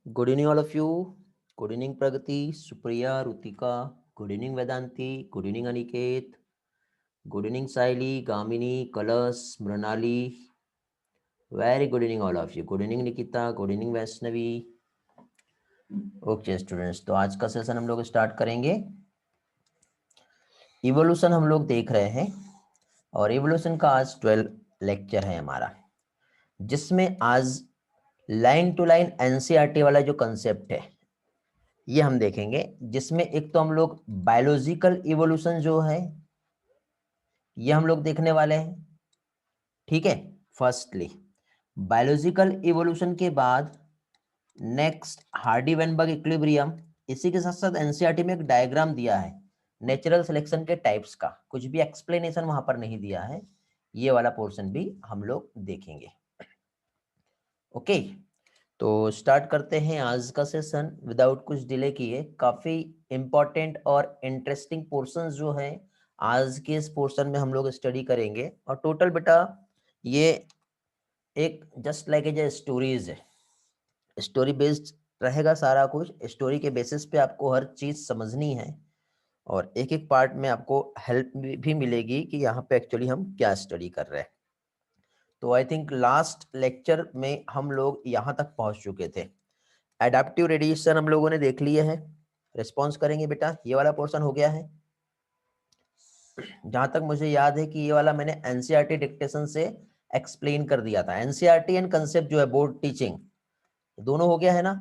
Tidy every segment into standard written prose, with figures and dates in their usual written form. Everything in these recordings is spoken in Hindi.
Good evening, all of you. Good evening, Pragati, Supriya, Rutika. Good evening, Vedanti. Good evening, Aniket. Good evening, Saili, Gamini, Kalas, Mranali. Very good evening, all of you. Good evening, Nikita. Good evening, Vaishnavi. Okay students, तो आज का सेशन हम लोग स्टार्ट करेंगे। इवोल्यूशन हम लोग देख रहे हैं और इवोल्यूशन का आज 12 लेक्चर है हमारा, जिसमें आज लाइन टू लाइन एनसीईआरटी वाला जो कंसेप्ट है ये हम देखेंगे। जिसमें एक तो हम लोग बायोलॉजिकल इवोल्यूशन जो है ये हम लोग देखने वाले हैं, ठीक है। फर्स्टली बायोलॉजिकल इवोल्यूशन के बाद नेक्स्ट हार्डी वेनबर्ग इक्विलिब्रियम। इसी के साथ साथ एनसीईआरटी में एक डायग्राम दिया है नेचुरल सिलेक्शन के टाइप्स का, कुछ भी एक्सप्लेनेशन वहां पर नहीं दिया है। ये वाला पोर्शन भी हम लोग देखेंगे। ओके, तो स्टार्ट करते हैं आज का सेशन विदाउट कुछ डिले किए। काफी इंपॉर्टेंट और इंटरेस्टिंग पोर्शन जो है आज के इस पोर्शन में हम लोग स्टडी करेंगे। और टोटल बेटा ये एक जस्ट लाइक ए स्टोरीज है, स्टोरी बेस्ड रहेगा सारा कुछ। स्टोरी के बेसिस पे आपको हर चीज समझनी है और एक एक पार्ट में आपको हेल्प भी मिलेगी कि यहाँ पे एक्चुअली हम क्या स्टडी कर रहे हैं। तो आई थिंक लास्ट लेक्चर में हम लोग यहाँ तक पहुंच चुके थे। एडाप्टिव रेडिएशन हम लोगों ने देख लिए हैं। रिस्पॉन्स करेंगे बेटा, ये वाला पोर्शन हो गया है। जहां तक मुझे याद है कि ये वाला मैंने एनसीईआरटी डिक्टेशन से एक्सप्लेन कर दिया था। एनसीईआरटी एंड कंसेप्ट जो है बोर्ड टीचिंग दोनों हो गया है ना।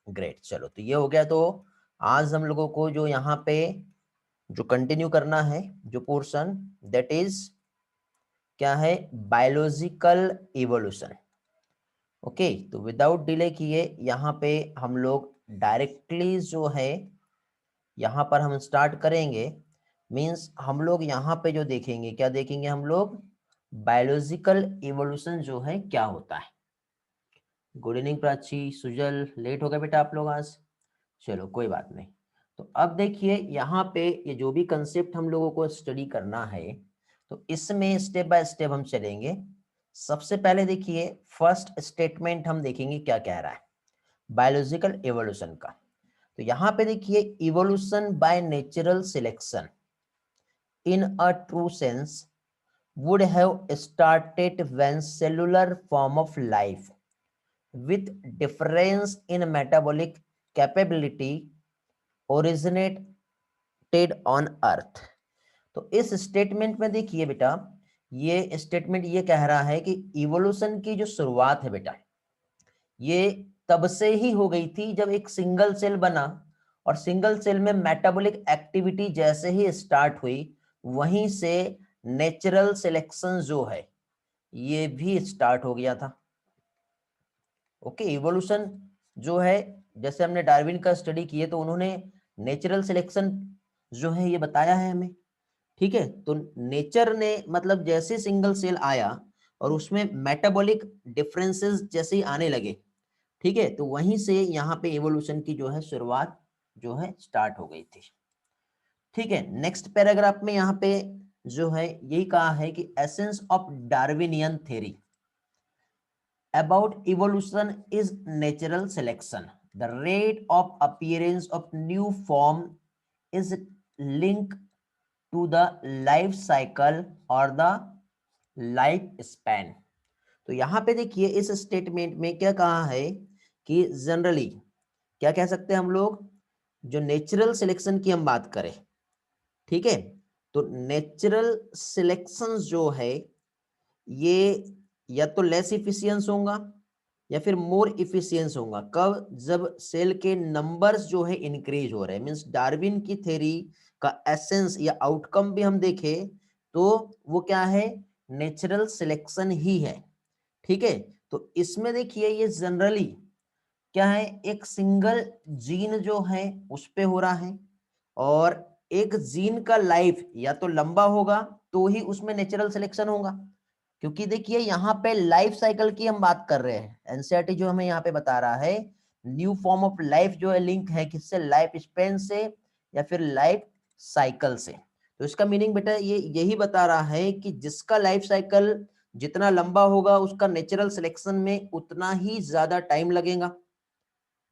ग्रेट, चलो तो ये हो गया। तो आज हम लोगों को जो यहाँ पे जो कंटिन्यू करना है जो पोर्शन, दैट इज क्या है, बायोलॉजिकल इवोल्यूशन। ओके, तो विदाउट डिले किए यहाँ पे हम लोग डायरेक्टली जो है यहाँ पर हम स्टार्ट करेंगे। मींस हम लोग यहाँ पे जो देखेंगे, क्या देखेंगे हम लोग, बायोलॉजिकल इवोल्यूशन जो है क्या होता है। Good evening Prachi, Sujal, late हो गए बेटा आप लोग आज, चलो कोई बात नहीं। तो अब देखिए यहाँ पे ये जो भी कंसेप्ट हम लोगों को स्टडी करना है तो इसमें स्टेप बाय स्टेप हम चलेंगे। सबसे पहले देखिए फर्स्ट स्टेटमेंट हम देखेंगे क्या कह रहा है बायोलॉजिकल इवोल्यूशन का। तो यहाँ पे देखिए, evolution by natural selection in a true sense would have started when cellular form of life with difference in metabolic capability originated on earth। तो इस स्टेटमेंट में देखिए बेटा, ये स्टेटमेंट ये कह रहा है कि इवोल्यूशन की जो शुरुआत है बेटा ये तब से ही हो गई थी जब एक सिंगल सेल बना और सिंगल सेल में मेटाबॉलिक एक्टिविटी जैसे ही स्टार्ट हुई वहीं से नेचुरल सिलेक्शन जो है ये भी स्टार्ट हो गया था। ओके, इवोल्यूशन जो है जैसे हमने डार्विन का स्टडी किए तो उन्होंने नेचुरल सिलेक्शन जो है ये बताया है हमें, ठीक है। तो नेचर ने मतलब जैसे सिंगल सेल आया और उसमें मेटाबॉलिक डिफरेंसेस जैसे ही आने लगे, ठीक है, तो वहीं से यहाँ पे इवोल्यूशन की जो है शुरुआत जो है स्टार्ट हो गई थी। ठीक है, नेक्स्ट पैराग्राफ में यहाँ पे जो है यही कहा है कि essence of Darwinian theory about evolution is natural selection. The rate of appearance of new form is linked to the life cycle or the life span। तो यहाँ पे देखिए इस स्टेटमेंट में क्या कहा है कि जनरली क्या कह सकते हैं हम लोग, जो नेचुरल सिलेक्शन की हम बात करें, ठीक है, तो नेचुरल सिलेक्शन जो है ये या तो लेस इफिशियंस होगा या फिर मोर इफिशियंस होगा। कब, जब सेल के नंबर्स जो है इंक्रीज हो रहे हैं। मींस डार्विन की थ्योरी का एसेंस या आउटकम भी हम देखें तो वो क्या है, नेचुरल सिलेक्शन ही है, ठीक है। तो इसमें देखिए ये जनरली क्या है, एक सिंगल जीन जो है उस पे हो रहा है और एक जीन का लाइफ या तो लंबा होगा तो ही उसमें नेचुरल सिलेक्शन होगा। क्योंकि देखिए यहाँ पे लाइफ साइकिल की हम बात कर रहे हैं, एनसीईआरटी जो हमें यहाँ पे बता रहा है न्यू फॉर्म ऑफ लाइफ जो है लिंक है किससे, लाइफ स्पेन से या फिर लाइफ साइकिल से। तो इसका मीनिंग बेटा ये यही बता रहा है कि जिसका लाइफ साइकिल जितना लंबा होगा उसका नेचुरल सिलेक्शन में उतना ही ज्यादा टाइम लगेगा।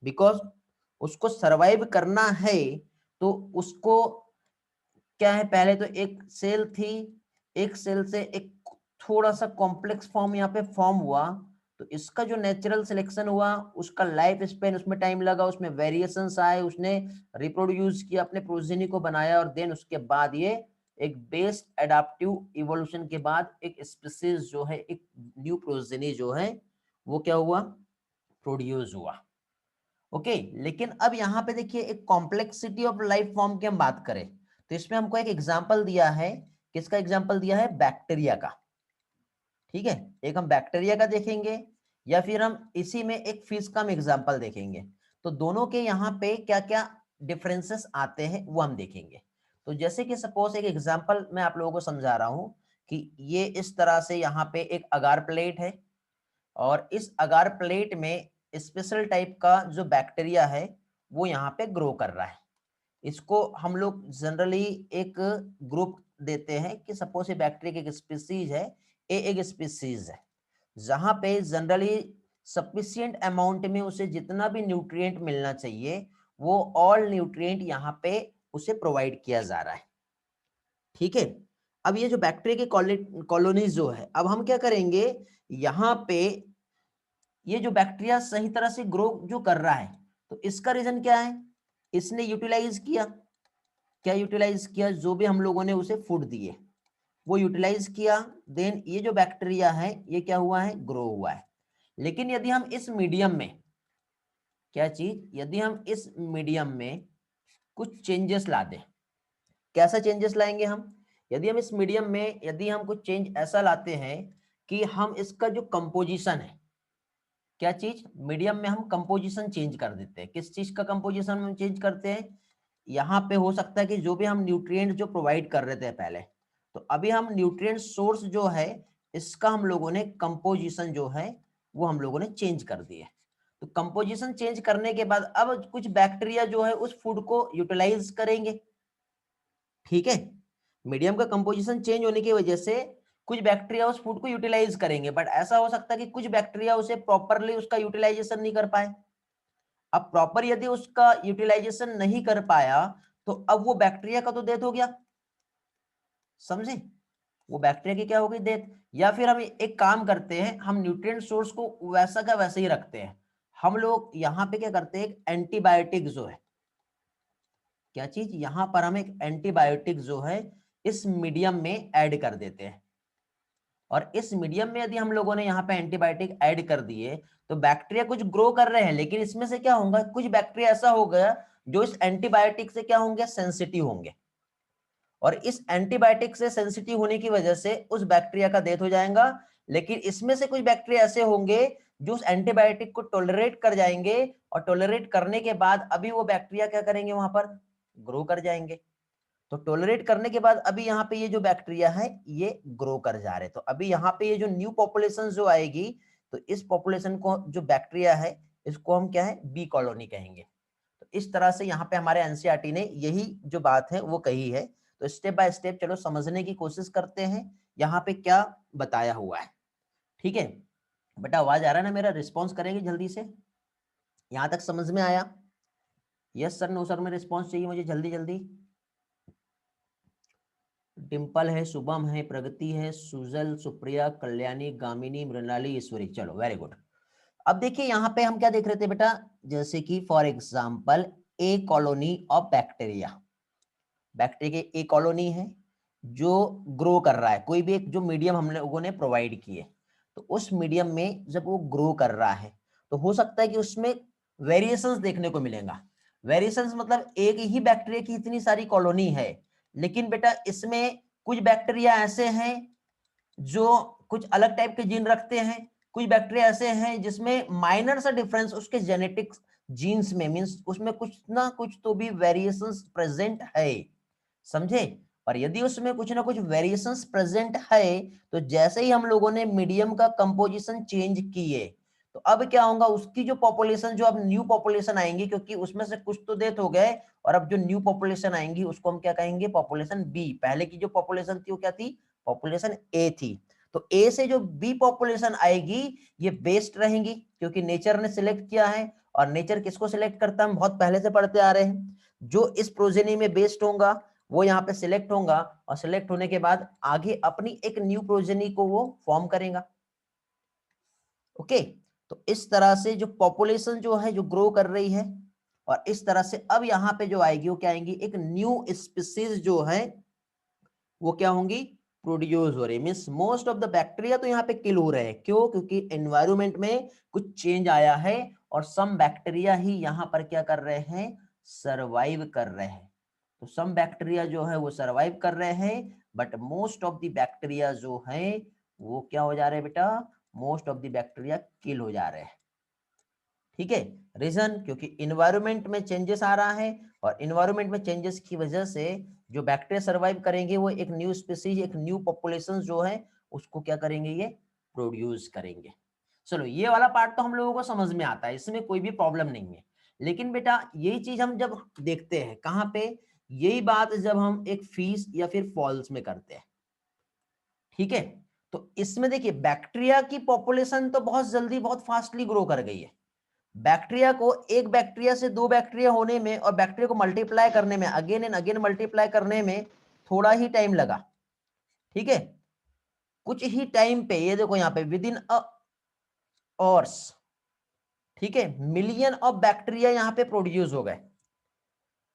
बिकॉज उसको सरवाइव करना है तो उसको क्या है, पहले तो एक सेल थी, एक सेल से एक थोड़ा सा कॉम्प्लेक्स फॉर्म यहाँ पे फॉर्म हुआ, तो इसका जो नेचुरल सिलेक्शन हुआ उसका लाइफ स्पेन, उसमें टाइम लगा, उसमें वेरिएशंस आए, उसने रिप्रोड्यूस किया, अपने प्रोजेनी को बनाया, और देन उसके बाद ये एक बेस्ड एडाप्टिव इवोल्यूशन के बाद एक स्पीसीज जो है, एक न्यू प्रोजेनी जो है वो क्या हुआ, प्रोड्यूस हुआ। ओके लेकिन अब यहाँ पे देखिए एक कॉम्प्लेक्सिटी ऑफ लाइफ फॉर्म की हम बात करें तो इसमें हमको एक एग्जांपल दिया है, किसका एग्जांपल दिया है, बैक्टीरिया का। ठीक है, एक हम बैक्टीरिया का देखेंगे या फिर हम इसी में एक फिश का हम एग्जांपल देखेंगे, तो दोनों के यहाँ पे क्या क्या डिफरेंसेस आते हैं वो हम देखेंगे। तो जैसे कि सपोज एक एग्जांपल मैं आप लोगों को समझा रहा हूं कि ये इस तरह से यहाँ पे एक अगार प्लेट है, और इस अगार प्लेट में स्पेशल टाइप का जो बैक्टीरिया है वो यहाँ पे ग्रो कर रहा है। इसको हम लोग जनरली एक ग्रुप देते हैं कि सपोज ये बैक्टीरिया की एक स्पीसीज है, ये एक स्पीसीज है जहां पे जनरली सफिशिएंट अमाउंट में उसे जितना भी न्यूट्रिएंट मिलना चाहिए वो ऑल न्यूट्रिएंट यहाँ पे उसे प्रोवाइड किया जा रहा है। ठीक है, अब ये जो बैक्टीरिया की कॉलोनीज जो है, अब हम क्या करेंगे, यहाँ पे ये जो बैक्टीरिया सही तरह से ग्रो जो कर रहा है तो इसका रीजन क्या है, इसने यूटिलाइज किया, क्या यूटिलाइज किया, जो भी हम लोगों ने उसे फूड दिए वो यूटिलाइज किया, देन ये जो बैक्टीरिया है ये क्या हुआ है, ग्रो हुआ है। लेकिन यदि हम इस मीडियम में क्या चीज, यदि हम इस मीडियम में कुछ चेंजेस ला दें, कैसा चेंजेस लाएंगे हम, यदि हम इस मीडियम में यदि हम कुछ चेंज ऐसा लाते हैं कि हम इसका जो कंपोजिशन है, क्या चीज, मीडियम में हम कंपोजिशन चेंज कर देते हैं, किस चीज का कंपोजिशन हम चेंज करते हैं, यहाँ पे हो सकता है कि जो भी हम न्यूट्रिएंट जो प्रोवाइड कर रहे थे पहले, तो अभी हम न्यूट्रिएंट सोर्स जो है इसका हम लोगों ने कंपोजिशन जो है वो हम लोगों ने चेंज कर दिया। तो कंपोजिशन चेंज करने के बाद अब कुछ बैक्टीरिया जो है उस फूड को यूटिलाइज करेंगे। ठीक है, मीडियम का कंपोजिशन चेंज होने की वजह से कुछ बैक्टीरिया उस फूड को यूटिलाइज करेंगे, बट ऐसा हो सकता है कि कुछ बैक्टीरिया उसे प्रॉपरली उसका यूटिलाइजेशन नहीं कर पाए। अब प्रॉपर यदि उसका यूटिलाइजेशन नहीं कर पाया तो अब वो बैक्टीरिया का तो डेथ हो गया, समझे, वो बैक्टीरिया की क्या हो गई, डेथ। या फिर हम एक काम करते हैं, हम न्यूट्रिएंट सोर्स को वैसा का वैसे ही रखते हैं, हम लोग यहाँ पे क्या करते हैं, एंटीबायोटिक जो है, क्या चीज, यहाँ पर हम एक एंटीबायोटिक जो है इस मीडियम में ऐड कर देते हैं, और इस मीडियम में यदि हम लोगों ने यहाँ पे एंटीबायोटिक ऐड कर दिए तो बैक्टीरिया कुछ ग्रो कर रहे हैं, लेकिन इसमें से क्या होगा, कुछ बैक्टीरिया ऐसा हो गया जो इस एंटीबायोटिक से क्या होंगे, सेंसिटिव होंगे, और इस एंटीबायोटिक से सेंसिटिव होने की वजह से उस बैक्टीरिया का डेथ हो जाएगा। लेकिन इसमें से कुछ बैक्टीरिया ऐसे होंगे जो उस एंटीबायोटिक को टॉलरेट कर जाएंगे, और टॉलरेट करने के बाद अभी वो बैक्टीरिया क्या करेंगे, वहां पर ग्रो कर जाएंगे। तो टॉलरेट करने के बाद अभी यहाँ पे ये जो बैक्टीरिया है ये ग्रो कर जा रहे, तो अभी यहाँ पे ये जो न्यू पॉपुलेशन जो आएगी तो इस पॉपुलेशन को जो बैक्टीरिया है इसको हम क्या है, बी कॉलोनी कहेंगे। तो इस तरह से यहाँ पे हमारे एनसीईआरटी ने यही जो बात है वो कही है। तो स्टेप बाय स्टेप चलो समझने की कोशिश करते हैं यहाँ पे क्या बताया हुआ है। ठीक है बेटा, आवाज आ रहा है ना मेरा, रिस्पॉन्स करेंगे जल्दी से, यहाँ तक समझ में आया, यस सर नो सर में रिस्पॉन्स चाहिए मुझे जल्दी जल्दी। डिम्पल है, शुभम है, प्रगति है, सुजल, सुप्रिया, कल्याणी, गामिनी, मृणाली, ईश्वरी, चलो वेरी गुड। अब देखिए यहाँ पे हम क्या देख रहे थे बेटा, जैसे कि for example A colony of bacteria, bacteria की ए कॉलोनी है जो ग्रो कर रहा है, कोई भी एक जो मीडियम हम लोगों ने प्रोवाइड किए, तो उस मीडियम में जब वो ग्रो कर रहा है तो हो सकता है कि उसमें वेरिएशंस देखने को मिलेगा। वेरिएशंस मतलब एक ही बैक्टीरिया की इतनी सारी कॉलोनी है, लेकिन बेटा इसमें कुछ बैक्टीरिया ऐसे हैं जो कुछ अलग टाइप के जीन रखते हैं, कुछ बैक्टीरिया ऐसे हैं जिसमें माइनर सा डिफरेंस उसके जेनेटिक्स जीन्स में, मींस उसमें कुछ ना कुछ तो भी वेरिएशंस प्रेजेंट है, समझे। और यदि उसमें कुछ ना कुछ वेरिएशंस प्रेजेंट है तो जैसे ही हम लोगों ने मीडियम का कंपोजिशन चेंज किए तो अब क्या होगा, उसकी जो पॉपुलेशन, जो अब न्यू पॉपुलेशन आएंगी, क्योंकि उसमें से कुछ तो डेथ हो गए और अब जो न्यू पॉपुलेशन आएंगी उसको हम क्या कहेंगे, पॉपुलेशन बी। पहले की जो पॉपुलेशन थी वो क्या थी, पॉपुलेशन ए थी। तो ए से जो बी पॉपुलेशन आएगी ये बेस्ट रहेंगी क्योंकि नेचर ने सिलेक्ट किया है, और नेचर किसको सिलेक्ट करता है, हम बहुत पहले से पढ़ते आ रहे हैं, जो इस प्रोजेनी में बेस्ड होगा वो यहाँ पे सिलेक्ट होगा, और सिलेक्ट होने के बाद आगे अपनी एक न्यू प्रोजेनी को वो फॉर्म करेगा। ओके, तो इस तरह से जो पॉपुलेशन जो है जो ग्रो कर रही है, और इस तरह से अब यहाँ पे जो आएगी वो क्या आएंगी, एक न्यू स्पीसीज जो है वो क्या होंगी, प्रोड्यूस हो रही। Means most of the bacteria तो यहाँ पे किल हो रहे हैं, क्यों, क्योंकि एनवायरनमेंट में कुछ चेंज आया है, और सम बैक्टीरिया ही यहाँ पर क्या कर रहे हैं, सरवाइव कर रहे हैं। तो सम बैक्टीरिया जो है वो सरवाइव कर रहे हैं, but most of the bacteria जो है वो क्या हो जा रहे हैं बेटा, most of the bacteria kill हो जा रहे हैं। ठीक है, रीजन क्योंकि इन्वायरमेंट में चेंजेस आ रहा है, और इन्वायरमेंट में चेंजेस की वजह से जो बैक्टीरिया सरवाइव करेंगे वो एक न्यू स्पीसीज, एक न्यू पॉपुलेशन जो है उसको क्या करेंगे, ये प्रोड्यूस करेंगे। चलो ये वाला पार्ट तो हम लोगों को समझ में आता है, इसमें कोई भी प्रॉब्लम नहीं है। लेकिन बेटा यही चीज हम जब देखते हैं कहाँ पे, यही बात जब हम एक फीस या फिर फॉल्स में करते हैं, ठीक है, तो इसमें देखिए बैक्टीरिया की पॉपुलेशन तो बहुत जल्दी बहुत फास्टली ग्रो कर गई है। बैक्टीरिया को एक बैक्टीरिया से दो बैक्टीरिया होने में और बैक्टीरिया को मल्टीप्लाई करने में, अगेन एंड अगेन मल्टीप्लाई करने में थोड़ा ही टाइम लगा। ठीक है, कुछ ही टाइम पे ये देखो यहाँ पे विद इन आवर्स, ठीक है, मिलियन ऑफ बैक्टीरिया यहाँ पे प्रोड्यूस हो गए।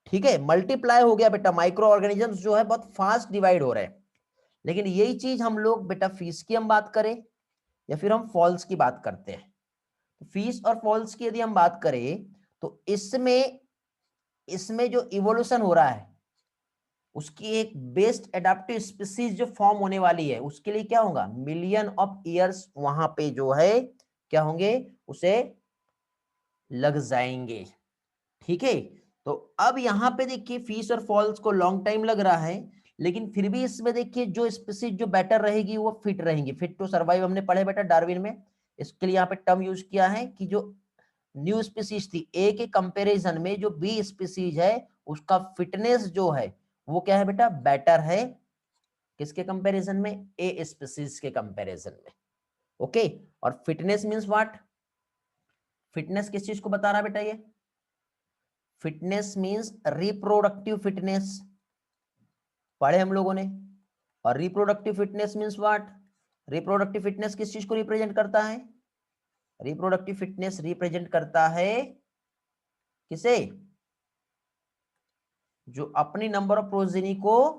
ठीक है, मल्टीप्लाई हो गया बेटा, माइक्रो ऑर्गेनिजम्स जो है बहुत फास्ट डिवाइड हो रहे हैं। लेकिन यही चीज हम लोग बेटा फीस की हम बात करें या फिर हम फॉल्स की बात करते हैं, तो फीस और फॉल्स की यदि हम बात करें तो इसमें जो इवोल्यूशन हो रहा है उसकी एक बेस्ट एडाप्टिव स्पीसीज जो फॉर्म होने वाली है, उसके लिए क्या होगा, मिलियन ऑफ ईयर्स वहां पे जो है क्या होंगे, उसे लग जाएंगे। ठीक है, तो अब यहां पे देखिए फीस और फॉल्स को लॉन्ग टाइम लग रहा है, लेकिन फिर भी इसमें देखिए जो स्पीसीज जो बेटर रहेगी वो फिट रहेंगी, फिट टू सर्वाइव हमने पढ़े बेटा डार्विन में। इसके लिए यहाँ पे टर्म यूज किया है कि जो न्यू स्पीसीज थी ए के कंपैरिजन में जो बी स्पीसीज है उसका फिटनेस जो है वो क्या है बेटा, बेटर है, किसके कंपैरिजन में, ए स्पीसीज के कंपैरिजन में। ओके, और फिटनेस मींस व्हाट, फिटनेस किस चीज को बता रहा बेटा, ये फिटनेस मींस रिप्रोडक्टिव फिटनेस, पढ़े हम लोगों ने। और reproductive fitness means what, reproductive fitness किस चीज को रिप्रेजेंट करता है, रिप्रोडक्टिव फिटनेस रिप्रेजेंट करता है किसे, जो अपनी नंबर ऑफ प्रोजेनी को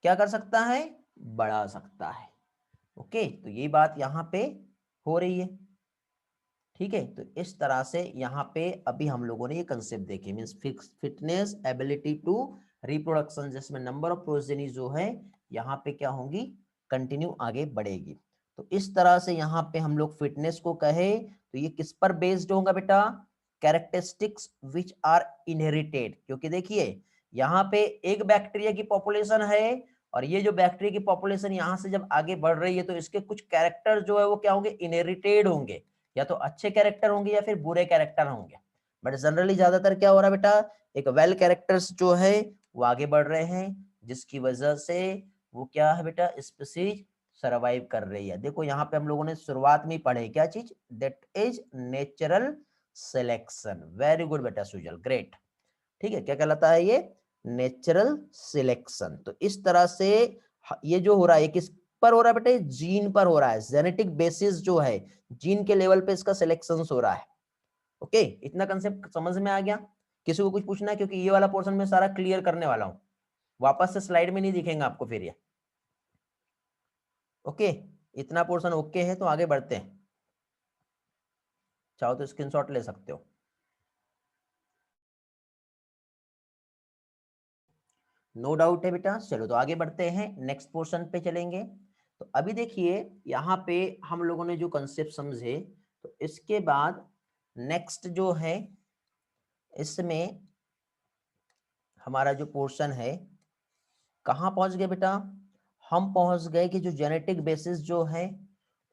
क्या कर सकता है, बढ़ा सकता है। ओके, तो ये बात यहां पे हो रही है। ठीक है, तो इस तरह से यहाँ पे अभी हम लोगों ने ये कंसेप्ट देखे, means fitness, ability to reproduction, जिसमें नंबर ऑफ प्रोजेनी जो है यहाँ पे क्या होंगी, कंटिन्यू आगे बढ़ेगी। तो इस तरह से यहाँ पे हम लोग फिटनेस को कहे तो ये किस पर बेस्ड होगा बेटा, कैरेक्टरिस्टिक्स विच आर इनहेरिटेड, क्योंकि देखिए यहाँ पे एक बैक्टीरिया की पॉपुलेशन है, और ये जो बैक्टीरिया की पॉपुलेशन यहाँ से जब आगे बढ़ रही है तो इसके कुछ कैरेक्टर जो है वो क्या होंगे, इनहेरिटेड होंगे, या तो अच्छे कैरेक्टर होंगे या फिर बुरे कैरेक्टर होंगे। बट जनरली ज्यादातर क्या हो रहा है बेटा, एक वेल कैरेक्टर्स जो है वो आगे बढ़ रहे हैं, जिसकी वजह से वो क्या है बेटा, स्पीसीज सरवाइव कर रही है। देखो यहाँ पे हम लोगों ने शुरुआत में पढ़े क्या चीज, that is natural selection. Very good बेटा सुजल, ग्रेट। ठीक है, क्या कहलाता है ये, नेचुरल सिलेक्शन। तो इस तरह से ये जो हो रहा है किस पर हो रहा है बेटे, जीन पर हो रहा है, जेनेटिक बेसिस जो है जीन के लेवल पे इसका सिलेक्शन हो रहा है। ओके, इतना कंसेप्ट समझ में आ गया, किसी को कुछ पूछना है, क्योंकि ये वाला पोर्शन में सारा क्लियर करने वाला हूं, वापस से स्लाइड में नहीं दिखेगा आपको फिर ये। ओके, इतना पोर्शन ओके है तो आगे बढ़ते हैं, चाहो तो स्क्रीनशॉट ले सकते हो। नो डाउट है बेटा, चलो तो आगे बढ़ते हैं, नेक्स्ट पोर्शन पे चलेंगे। तो अभी देखिए यहाँ पे हम लोगों ने जो कंसेप्ट समझे, तो इसके बाद नेक्स्ट जो है इसमें हमारा जो पोर्शन है कहाँ पहुंच गए बेटा, हम पहुंच गए कि जो जेनेटिक बेसिस जो है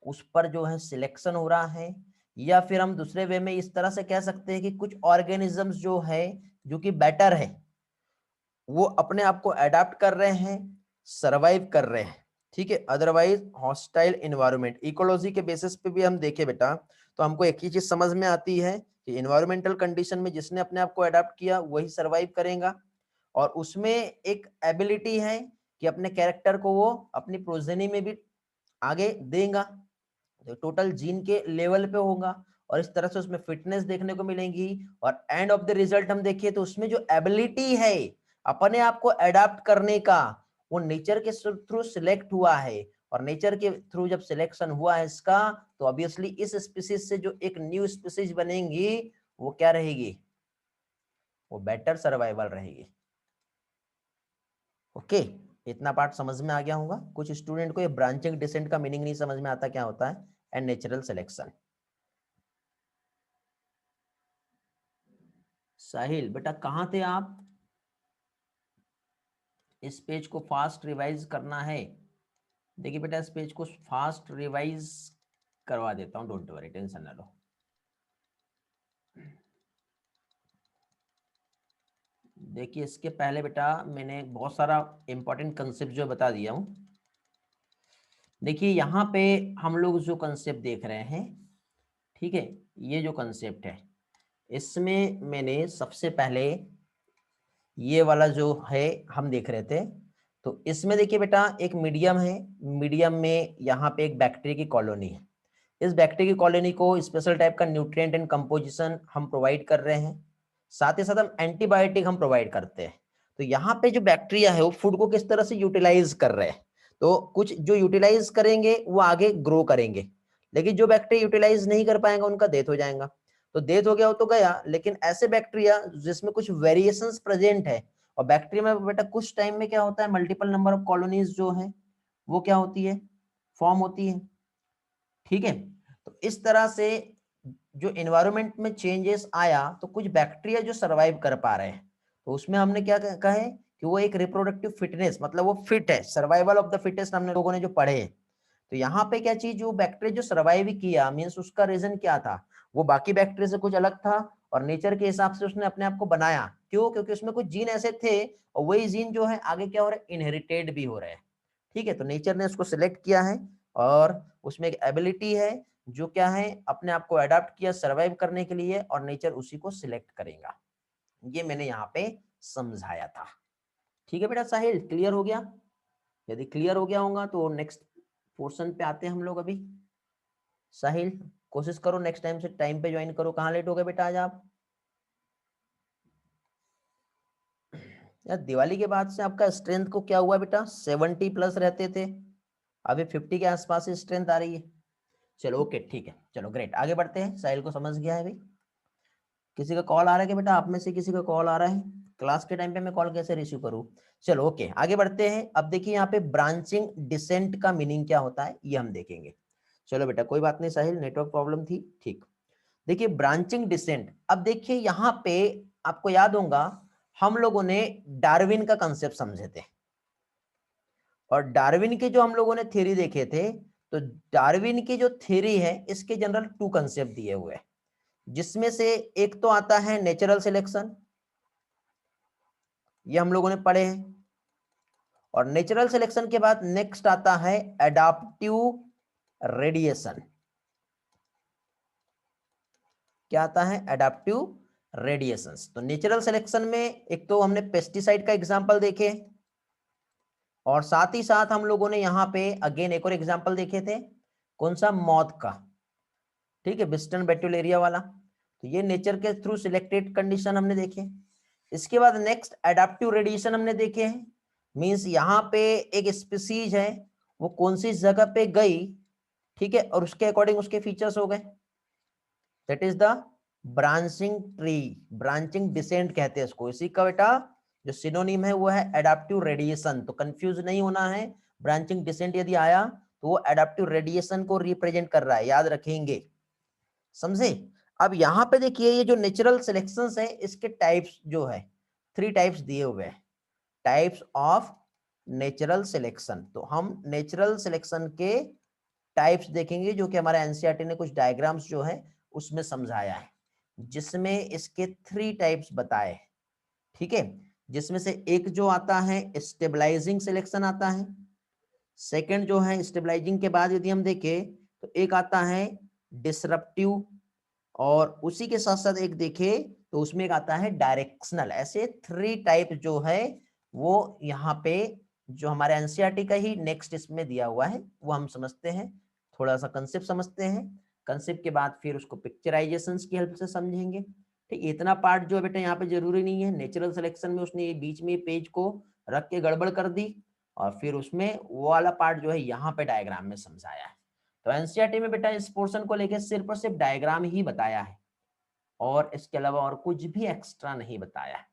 उस पर जो है सिलेक्शन हो रहा है, या फिर हम दूसरे वे में इस तरह से कह सकते हैं कि कुछ ऑर्गेनिजम्स जो है जो कि बेटर है वो अपने आप को अडेप्ट कर रहे हैं, सरवाइव कर रहे हैं। ठीक है, अदरवाइज हॉस्टाइल इन्वायरमेंट, इकोलॉजी के बेसिस पे भी हम देखें बेटा तो हमको एक ही चीज समझ में आती है कि इन्वायरमेंटल कंडीशन में जिसने अपने आप को अडाप्ट किया वही सरवाइव करेगा, और उसमें एक एबिलिटी है कि अपने कैरेक्टर को वो अपनी प्रोजेनी में भी आगे देगा, तो टोटल जीन के लेवल पे होगा, और इस तरह से उसमें फिटनेस देखने को मिलेगी। और एंड ऑफ द रिजल्ट हम देखिए तो उसमें जो एबिलिटी है अपने आप को अडाप्ट करने का, वो नेचर के थ्रू सिलेक्ट हुआ है, और नेचर के थ्रू जब सिलेक्शन हुआ है इसका, तो ऑब्वियसली इस स्पीसीज से जो एक न्यू स्पीसीज बनेगी वो क्या रहेगी, वो बेटर सर्वाइवल रहेगी। ओके, इतना पार्ट समझ में आ गया होगा। कुछ स्टूडेंट को ये ब्रांचिंग डिसेंट का मीनिंग नहीं समझ में आता क्या होता है, एंड नेचुरल सिलेक्शन। साहिल बेटा कहाँ थे आप? इस पेज को फास्ट रिवाइज करना है। देखिए बेटा इस पेज को फास्ट रिवाइज करवा देता हूँ, डोंट वरी, टेंशन ना लो। देखिए इसके पहले बेटा मैंने बहुत सारा इंपॉर्टेंट कंसेप्ट जो बता दिया हूँ। देखिए यहाँ पे हम लोग जो कंसेप्ट देख रहे हैं, ठीक है, ये जो कंसेप्ट है इसमें मैंने सबसे पहले ये वाला जो है हम देख रहे थे, तो इसमें देखिए बेटा एक मीडियम है, मीडियम में यहाँ पे एक बैक्टीरिया की कॉलोनी है। इस बैक्टीरिया की कॉलोनी को स्पेशल टाइप का न्यूट्रिएंट एंड कंपोजिशन हम प्रोवाइड कर रहे हैं, साथ ही साथ हम एंटीबायोटिक हम प्रोवाइड करते हैं। तो यहाँ पे जो बैक्टीरिया है वो फूड को किस तरह से यूटिलाइज कर रहे हैं, तो कुछ जो यूटिलाइज करेंगे वो आगे ग्रो करेंगे, लेकिन जो बैक्टीरिया यूटिलाइज नहीं कर पाएंगे उनका डेथ हो जाएगा। तो डेथ हो गया वो तो गया, लेकिन ऐसे बैक्टीरिया जिसमें कुछ वेरिएशंस प्रेजेंट है, और बैक्टीरिया में बेटा कुछ टाइम में क्या होता है, मल्टीपल नंबर ऑफ कॉलोनीज जो है वो क्या होती है, फॉर्म होती है, ठीक है। तो इस तरह से जो एनवायरनमेंट में चेंजेस आया तो कुछ बैक्टीरिया जो सरवाइव कर पा रहे हैं, तो उसमें हमने क्या कहा है कि वो एक रिप्रोडक्टिव फिटनेस, मतलब वो फिट है, सर्वाइवल ऑफ द फिटेस्ट हमने लोगों ने जो पढ़े हैं। तो यहाँ पे क्या चीज, जो बैक्टीरिया जो सर्वाइव किया मीन्स उसका रीजन क्या था, वो बाकी बैक्टीरिया से कुछ अलग था, और नेचर के हिसाब से उसने अपने आप को बनाया। क्यों? क्योंकि उसमें कुछ जीन ऐसे थे, और वही जीन जो है आगे क्या हो रहा है, इनहेरिटेड भी हो रहे हैं, ठीक है। तो नेचर ने उसको सिलेक्ट किया है, और उसमें एक एबिलिटी है जो क्या है, अपने आप को अडॉप्ट किया सर्वाइव करने के लिए, और नेचर उसी को सिलेक्ट करेगा। ये मैंने यहाँ पे समझाया था, ठीक है बेटा। साहिल क्लियर हो गया? यदि क्लियर हो गया होगा तो नेक्स्ट पोर्शन पे आते हैं हम लोग अभी। साहिल कोशिश करो नेक्स्ट टाइम से टाइम पे ज्वाइन करो। कहाँ लेट हो गए बेटा आज आप? यार दिवाली के बाद से आपका स्ट्रेंथ को क्या हुआ बेटा, 70 प्लस रहते थे, अभी 50 के आसपास से स्ट्रेंथ आ रही है। चलो ओके ठीक है, चलो ग्रेट, आगे बढ़ते हैं। साहिल को समझ गया है भाई? किसी का कॉल आ रहा है कि बेटा, आप में से किसी का कॉल आ रहा है? क्लास के टाइम पे मैं कॉल कैसे रिसीव करूं? चलो ओके आगे बढ़ते हैं। अब देखिए यहाँ पे ब्रांचिंग डिसेंट का मीनिंग क्या होता है ये हम देखेंगे। चलो बेटा कोई बात नहीं साहिल, नेटवर्क प्रॉब्लम थी, ठीक। देखिए ब्रांचिंग डिसेंट, अब देखिए यहाँ पे आपको याद होगा हम लोगों ने डार्विन का कंसेप्ट समझे थे, और डार्विन के जो हम लोगों ने थ्योरी देखे थे, तो डार्विन की जो थ्योरी है इसके जनरल 2 कंसेप्ट दिए हुए हैं, जिसमें से एक तो आता है नेचुरल सिलेक्शन, ये हम लोगों ने पढ़े हैं, और नेचुरल सिलेक्शन के बाद नेक्स्ट आता है एडाप्टिव रेडिएशन। क्या आता है? Adaptive radiations. तो नेचुरल सिलेक्शन में एक तो हमने पेस्टिसाइड का एग्जांपल देखे, और साथ ही साथ हम लोगों ने यहाँ पे अगेन एक और एग्जांपल देखे थे, कौन सा? मौत का, ठीक है, बिस्टन बेटुलेरिया वाला। तो ये नेचर के थ्रू सिलेक्टेड कंडीशन हमने देखे। इसके बाद नेक्स्ट एडाप्टिव रेडिएशन हमने देखे हैं, मींस यहाँ पे एक स्पीसीज है वो कौन सी जगह पे गई, ठीक है, और उसके अकॉर्डिंग उसके फीचर्स हो गए, that is the branching tree, branching descent कहते हैं इसको। इसी का बेटा जो सिनोनिम है वो है एडाप्टिव रेडिएशन, तो कंफ्यूज नहीं होना है। ब्रांचिंग डिसेंट यदि आया तो वो एडाप्टिव रेडिएशन को रिप्रेजेंट कर रहा है, याद रखेंगे, समझे। अब यहाँ पे देखिए ये जो नेचुरल सिलेक्शंस है इसके टाइप्स जो है 3 टाइप्स दिए हुए हैं, टाइप्स ऑफ नेचुरल सिलेक्शन। तो हम नेचुरल सिलेक्शन के टाइप्स देखेंगे जो कि हमारे एनसीईआरटी ने कुछ डायग्राम्स जो है उसमें समझाया है, जिसमें इसके 3 टाइप्स बताए, ठीक है। जिसमें से एक जो आता है स्टेबलाइजिंग सिलेक्शन आता है, सेकंड जो है स्टेबलाइजिंग के बाद यदि हम देखें तो एक आता है डिसरप्टिव और उसी के साथ साथ एक देखे तो उसमें एक आता है डायरेक्शनल। ऐसे 3 टाइप जो है वो यहाँ पे जो हमारे एनसीईआरटी का ही नेक्स्ट इसमें दिया हुआ है वो हम समझते हैं, थोड़ा सा कंसेप्ट समझते हैं। कंसेप्ट के बाद फिर उसको पिक्चराइजेशन की हेल्प से समझेंगे। ठीक, इतना पार्ट जो है बेटा यहाँ पे जरूरी नहीं है। नेचुरल सिलेक्शन में उसने ये बीच में पेज को रख के गड़बड़ कर दी और फिर उसमें वो वाला पार्ट जो है यहाँ पे डायग्राम में समझाया है। तो एनसीईआरटी में बेटा इस पोर्शन को लेकर सिर्फ और सिर्फ डायग्राम ही बताया है और इसके अलावा और कुछ भी एक्स्ट्रा नहीं बताया है।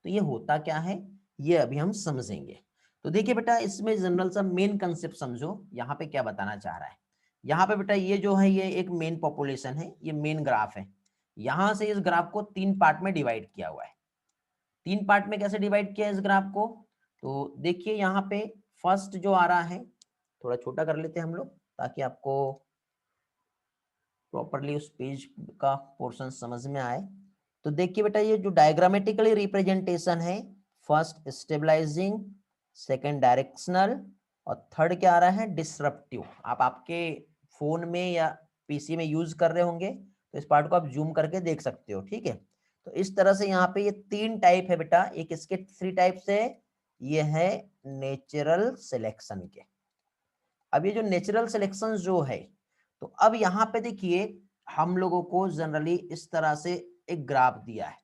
तो ये होता क्या है ये अभी हम समझेंगे। तो देखिए बेटा इसमें जनरल सा मेन कंसेप्ट समझो, यहाँ पे क्या बताना चाह रहा है। यहाँ पे बेटा ये जो है ये एक मेन पॉपुलेशन है, ये मेन ग्राफ है। यहां से इस ग्राफ को 3 पार्ट में डिवाइड किया हुआ है। 3 पार्ट में कैसे डिवाइड किया है इस ग्राफ को, तो देखिए यहाँ पे फर्स्ट जो आ रहा है, थोड़ा छोटा कर लेते हैं हम लोग ताकि आपको प्रॉपरली उस पेज का पोर्शन समझ में आए। तो देखिए बेटा ये जो डायग्रामेटिकली रिप्रेजेंटेशन है, फर्स्ट स्टेबलाइजिंग, सेकंड डायरेक्शनल और थर्ड क्या आ रहा है डिसरप्टिव। आप आपके फोन में या पीसी में यूज कर रहे होंगे तो इस पार्ट को आप जूम करके देख सकते हो। ठीक है, तो इस तरह से यहाँ पे ये 3 टाइप है बेटा। एक इसके 3 टाइप से ये है नेचुरल सिलेक्शन के। अब ये जो नेचुरल सिलेक्शन जो है, तो अब यहाँ पे देखिए हम लोगों को जनरली इस तरह से एक ग्राफ दिया है।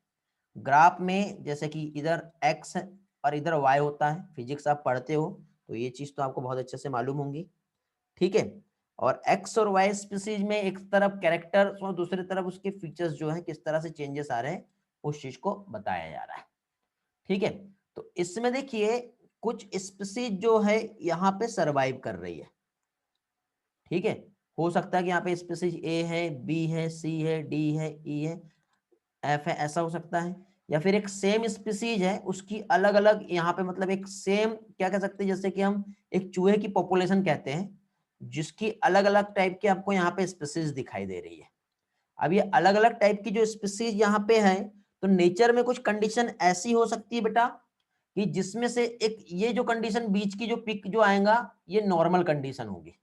ग्राफ में जैसे कि इधर x और इधर y होता है, फिजिक्स आप पढ़ते हो तो ये चीज तो आपको बहुत अच्छे से मालूम होंगी। ठीक है, और x और y स्पीसीज में एक तरफ कैरेक्टर और दूसरी तरफ उसके फीचर्स जो है किस तरह से चेंजेस आ रहे हैं उस चीज को बताया जा रहा है। ठीक है, तो इसमें देखिए कुछ स्पीसीज जो है यहाँ पे सरवाइव कर रही है। ठीक है, हो सकता है कि यहाँ पे स्पीसीज ए है, बी है, सी है, डी है, ई है, एफ है, ऐसा हो सकता है। या फिर एक सेम स्पीसीज है उसकी अलग अलग यहाँ पे मतलब एक सेम क्या कह सकते हैं, जैसे कि हम एक चूहे की पॉपुलेशन कहते हैं जिसकी अलग अलग टाइप की आपको यहाँ पे स्पीसीज दिखाई दे रही है। अब ये अलग अलग टाइप की जो स्पीसीज यहाँ पे है तो नेचर में कुछ कंडीशन ऐसी हो सकती है बेटा कि जिसमें से एक ये जो कंडीशन बीच की जो पिक जो आएगा ये नॉर्मल कंडीशन होगी।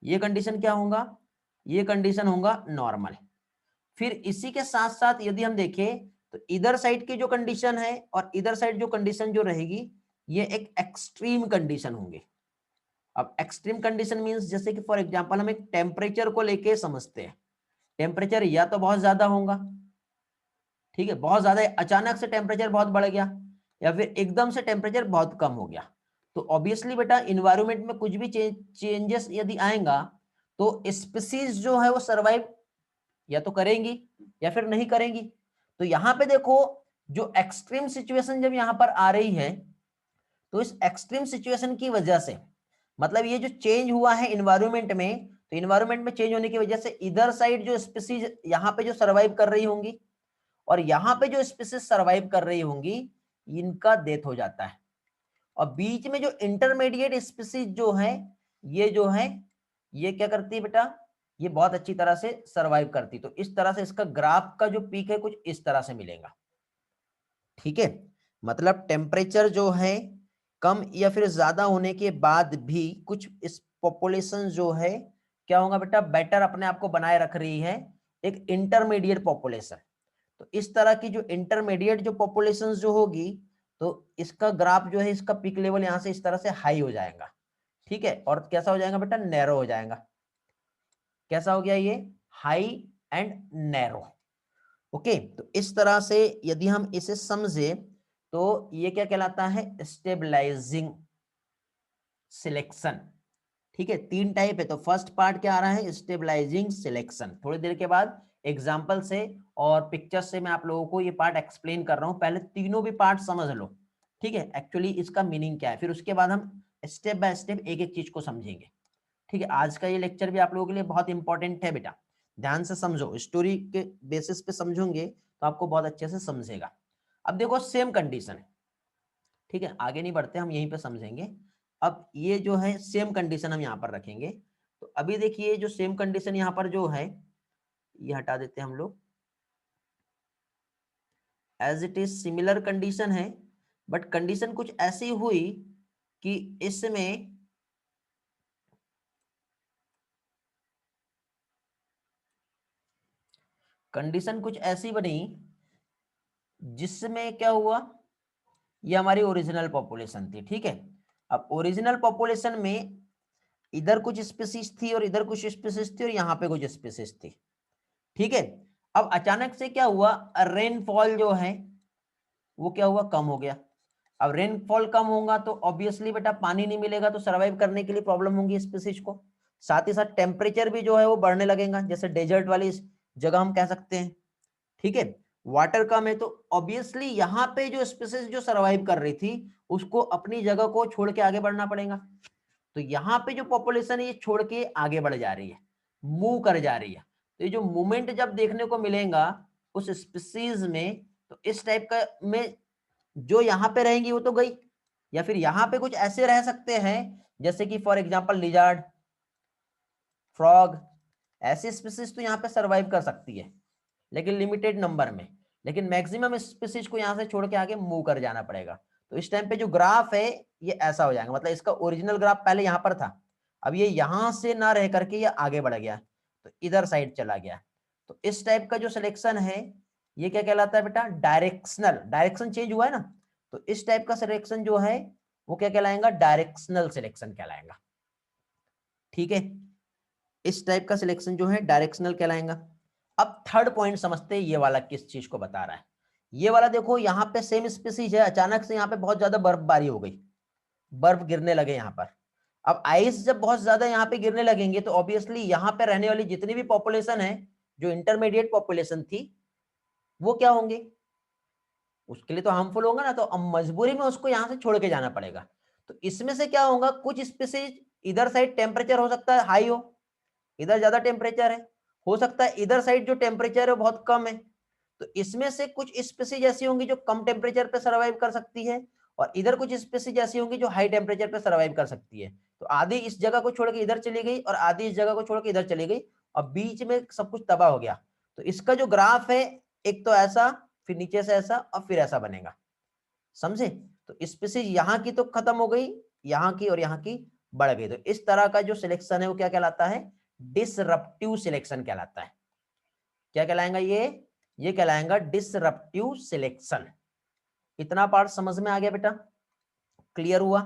ये कंडीशन क्या होगा, ये कंडीशन होगा नॉर्मल। फिर इसी के साथ साथ यदि हम देखें तो इधर साइड की जो कंडीशन है और इधर साइड जो कंडीशन जो रहेगी ये एक एक्सट्रीम कंडीशन होंगे। अब एक्सट्रीम कंडीशन मींस जैसे कि फॉर एग्जांपल हम एक टेम्परेचर को लेके समझते हैं। टेम्परेचर या तो बहुत ज्यादा होगा, ठीक है, बहुत ज्यादा अचानक से टेम्परेचर बहुत बढ़ गया, या फिर एकदम से टेम्परेचर बहुत कम हो गया। तो ऑब्वियसली बेटा इन्वायरमेंट में कुछ भी चेंजेस यदि आएगा तो स्पीसीज जो है वो सरवाइव या तो करेंगी या फिर नहीं करेंगी। तो यहां पे देखो जो एक्सट्रीम सिचुएशन जब यहां पर आ रही है तो इस एक्सट्रीम सिचुएशन की वजह से मतलब ये जो चेंज हुआ है इन्वायरमेंट में, तो इन्वायरमेंट में चेंज होने की वजह से इधर साइड जो स्पीसीज यहाँ पे जो सरवाइव कर रही होंगी और यहाँ पे जो स्पीसीज सरवाइव कर रही होंगी इनका डेथ हो जाता है। और बीच में जो इंटरमीडिएट स्पीसीज जो है ये जो है ये क्या करती है बेटा, ये बहुत अच्छी तरह से सरवाइव करती। तो इस तरह से इसका ग्राफ का जो पीक है कुछ इस तरह से मिलेगा। ठीक है, मतलब टेम्परेचर जो है कम या फिर ज्यादा होने के बाद भी कुछ इस पॉपुलेशन जो है क्या होगा बेटा, बेटर अपने आप को बनाए रख रही है, एक इंटरमीडिएट पॉपुलेशन। तो इस तरह की जो इंटरमीडिएट जो पॉपुलेशन जो होगी तो इसका ग्राफ जो है इसका पीक लेवल यहां से इस तरह से हाई हो जाएगा। ठीक है, और कैसा हो जाएगा बेटा, नैरो हो जाएगा। कैसा हो गया ये, हाई एंड नैरो। ओके, तो इस तरह से यदि हम इसे समझे तो ये क्या कहलाता है, स्टेबलाइजिंग सिलेक्शन। ठीक है, 3 टाइप है। तो फर्स्ट पार्ट क्या आ रहा है, स्टेबलाइजिंग सिलेक्शन। थोड़ी देर के बाद एग्जांपल से और पिक्चर से मैं आप लोगों को ये पार्ट एक्सप्लेन कर रहा हूं, पहले तीनों भी पार्ट समझ लो। ठीक है, एक्चुअली इसका मीनिंग क्या है, फिर उसके बाद हम स्टेप बाय स्टेप एक एक चीज को समझेंगे। ठीक है, आज का ये लेक्चर भी आप लोगों के लिए बहुत इंपॉर्टेंट है बेटा, ध्यान से समझो, स्टोरी के बेसिस पे समझोगे तो आपको बहुत अच्छे से समझेगा। अब देखो सेम कंडीशन है, ठीक है, आगे नहीं बढ़ते, हम यहीं पे समझेंगे। अब ये जो है सेम कंडीशन हम यहाँ पर रखेंगे। तो अभी देखिए जो सेम कंडीशन यहाँ पर जो है ये हटा देते हैं हम लोग, as it is similar condition है, बट कंडीशन कुछ ऐसी हुई कि इसमें कंडीशन कुछ ऐसी बनी जिसमें क्या हुआ, ये हमारी ओरिजिनल पॉपुलेशन थी, ठीक है। अब ओरिजिनल पॉपुलेशन में इधर कुछ स्पीसीज थी और इधर कुछ स्पीसीज थी और यहाँ पे कुछ स्पीसीज थी, ठीक है। अब अचानक से क्या हुआ, रेनफॉल जो है वो क्या हुआ, कम हो गया। अब रेनफॉल कम होगा तो ऑब्वियसली बेटा पानी नहीं मिलेगा, तो सर्वाइव करने के लिए प्रॉब्लम होगी स्पीसीज को। साथ ही साथ टेम्परेचर भी जो है वो बढ़ने लगेगा, जैसे डेजर्ट वाली जगह हम कह सकते हैं, ठीक है। वाटर कम है तो ऑब्वियसली यहाँ पे जो स्पीसीज जो सर्वाइव कर रही थी उसको अपनी जगह को छोड़ के आगे बढ़ना पड़ेगा। तो यहाँ पे जो पॉपुलेशन है ये छोड़ के आगे बढ़ जा रही है, मूव कर जा रही है। तो ये जो मूवमेंट जब देखने को मिलेगा उस स्पीसीज में, तो इस टाइप का में जो यहाँ पे रहेंगी वो तो गई, या फिर यहाँ पे कुछ ऐसे रह सकते हैं जैसे कि फॉर एग्जांपल लिजार्ड, फ्रॉग, ऐसी स्पीसीज तो यहाँ पे सरवाइव कर सकती है लेकिन लिमिटेड नंबर में, लेकिन मैक्सिमम स्पीसीज को यहाँ से छोड़ के आगे मूव कर जाना पड़ेगा। तो इस टाइम पे जो ग्राफ है ये ऐसा हो जाएगा, मतलब इसका ओरिजिनल ग्राफ पहले यहाँ पर था, अब ये यहां से ना रह करके ये आगे बढ़ गया तो इधर साइड चला गया। तो इस टाइप का जो सिलेक्शन है ये क्या कहलाता है बेटा, डायरेक्शनल, डायरेक्शन चेंज हुआ है ना, तो इस टाइप का सिलेक्शन जो है वो क्या कहलाएगा, डायरेक्शनल सिलेक्शन कहलाएगा, ठीक है। इस टाइप का सिलेक्शन जो है डायरेक्शनल कहलाएगा। अब थर्ड पॉइंट समझते हैं ये वाला किस चीज को बता रहा है। ये वाला देखो यहाँ पे सेम स्पीसीज है, अचानक से यहाँ पे बहुत ज्यादा बर्फबारी हो गई, बर्फ गिरने लगे यहाँ पर। अब आइस जब बहुत ज्यादा यहाँ पे गिरने लगेंगे तो ऑब्वियसली यहाँ पे रहने वाली जितनी भी पॉपुलेशन है, जो इंटरमीडिएट पॉपुलेशन थी, वो क्या होंगे, उसके लिए तो हार्मफुल होगा ना, तो अब मजबूरी में उसको यहाँ से छोड़ के जाना पड़ेगा। तो इसमें से क्या होगा, कुछ स्पीसीज इधर साइड टेम्परेचर हो सकता है हाई हो, इधर ज्यादा टेम्परेचर है, हो सकता है इधर साइड जो टेम्परेचर है बहुत कम है, तो इसमें से कुछ स्पीसीज ऐसी होंगी जो कम टेम्परेचर पे सर्वाइव कर सकती है और इधर कुछ स्पीसीज ऐसी होंगी जो हाई टेम्परेचर पे सर्वाइव कर सकती है। तो आधी इस जगह को छोड़ के इधर चली गई और आधी इस जगह को छोड़ के इधर चली गई और बीच में सब कुछ तबाह हो गया। तो इसका जो ग्राफ है एक तो ऐसा, फिर नीचे से ऐसा और फिर ऐसा बनेगा, समझे। तो स्पीसीज यहाँ की तो खत्म हो गई, यहाँ की और यहाँ की बढ़ गई। तो इस तरह का जो सिलेक्शन है वो क्या कहलाता है, डिसरप्टिव सिलेक्शन कहलाता है। क्या कहलाएगा ये कहलाएगा डिसरप्टिव सिलेक्शन। इतना पार्ट समझ में आ गया बेटा, क्लियर हुआ।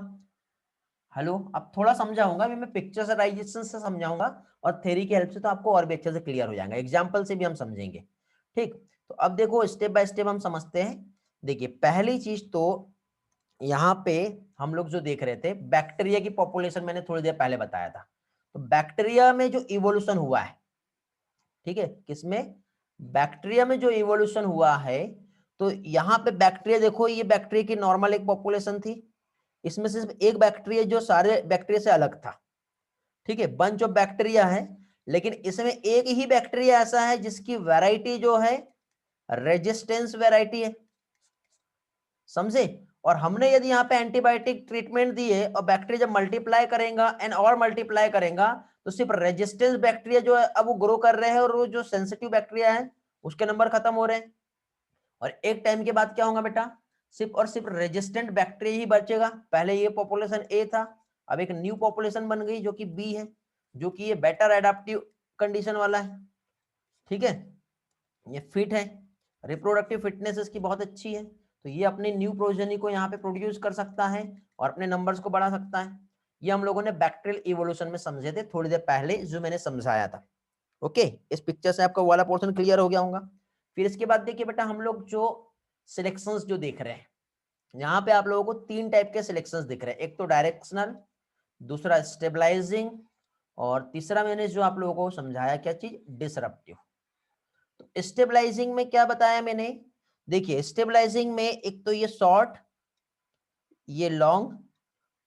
हेलो, अब थोड़ा समझाऊंगा अभी मैं, पिक्चराइजेशन से समझाऊंगा और थ्योरी की हेल्प से तो आपको और भी अच्छे से क्लियर हो जाएगा, एग्जांपल से भी हम समझेंगे, ठीक। तो अब देखो स्टेप बाय स्टेप हम समझते हैं। देखिए पहली चीज तो यहाँ पे हम लोग जो देख रहे थे बैक्टीरिया की पॉपुलेशन, मैंने थोड़ी देर पहले बताया था। तो बैक्टीरिया में जो इवोल्यूशन हुआ है, ठीक है, किसमें, बैक्टीरिया में जो इवोल्यूशन हुआ है, तो यहाँ पे बैक्टीरिया देखो, ये बैक्टीरिया की नॉर्मल एक पॉपुलेशन थी, इसमें सिर्फ एक बैक्टीरिया जो सारे बैक्टीरिया से अलग था, ठीक है, बंच ऑफ बैक्टीरिया है, लेकिन इसमें एक ही बैक्टीरिया ऐसा है जिसकी वैरायटी जो है रेजिस्टेंस वैरायटी है, समझे। और हमने यदि यहाँ पे एंटीबायोटिक ट्रीटमेंट दिए और बैक्टीरिया जब मल्टीप्लाई करेगा एंड और मल्टीप्लाई करेगा तो सिर्फ रेजिस्टेंस बैक्टीरिया जो है अब वो ग्रो कर रहे हैं और वो जो सेंसिटिव बैक्टीरिया है उसके नंबर खत्म हो रहे हैं। और एक टाइम के बाद क्या होगा बेटा, सिर्फ और सिर्फ रेजिस्टेंट बैक्टीरिया ही बचेगा। पहले ये पॉपुलेशन ए था, अब एक न्यू पॉपुलेशन बन गई जो कि बी है, जो कि ये बेटर एडाप्टिव कंडीशन वाला है, ठीक है, ये फिट है, रिप्रोडक्टिव फिटनेस इसकी बहुत अच्छी है, तो ये अपने न्यू प्रोजेनी को यहाँ पे प्रोड्यूस कर सकता है और अपने नंबर्स को बढ़ा सकता है। ये हम लोगों ने बैक्टीरियल इवोल्यूशन में समझे थे थोड़ी देर पहले जो मैंने समझाया था। ओके, इस पिक्चर से आपका वाला पोर्शन क्लियर हो गया होगा। फिर इसके बाद देखिए बेटा हम लोग जो सिलेक्शंस जो देख रहे हैं, यहाँ पे आप लोगों को तीन टाइप के सिलेक्शंस दिख रहे हैं, एक तो डायरेक्शनल, दूसरा स्टेबलाइजिंग और तीसरा मैंने जो आप लोगों को समझाया क्या चीज, डिसरप्टिव। तो स्टेबलाइजिंग में क्या बताया मैंने, देखिए स्टेबलाइजिंग में एक तो ये शॉर्ट, ये लॉन्ग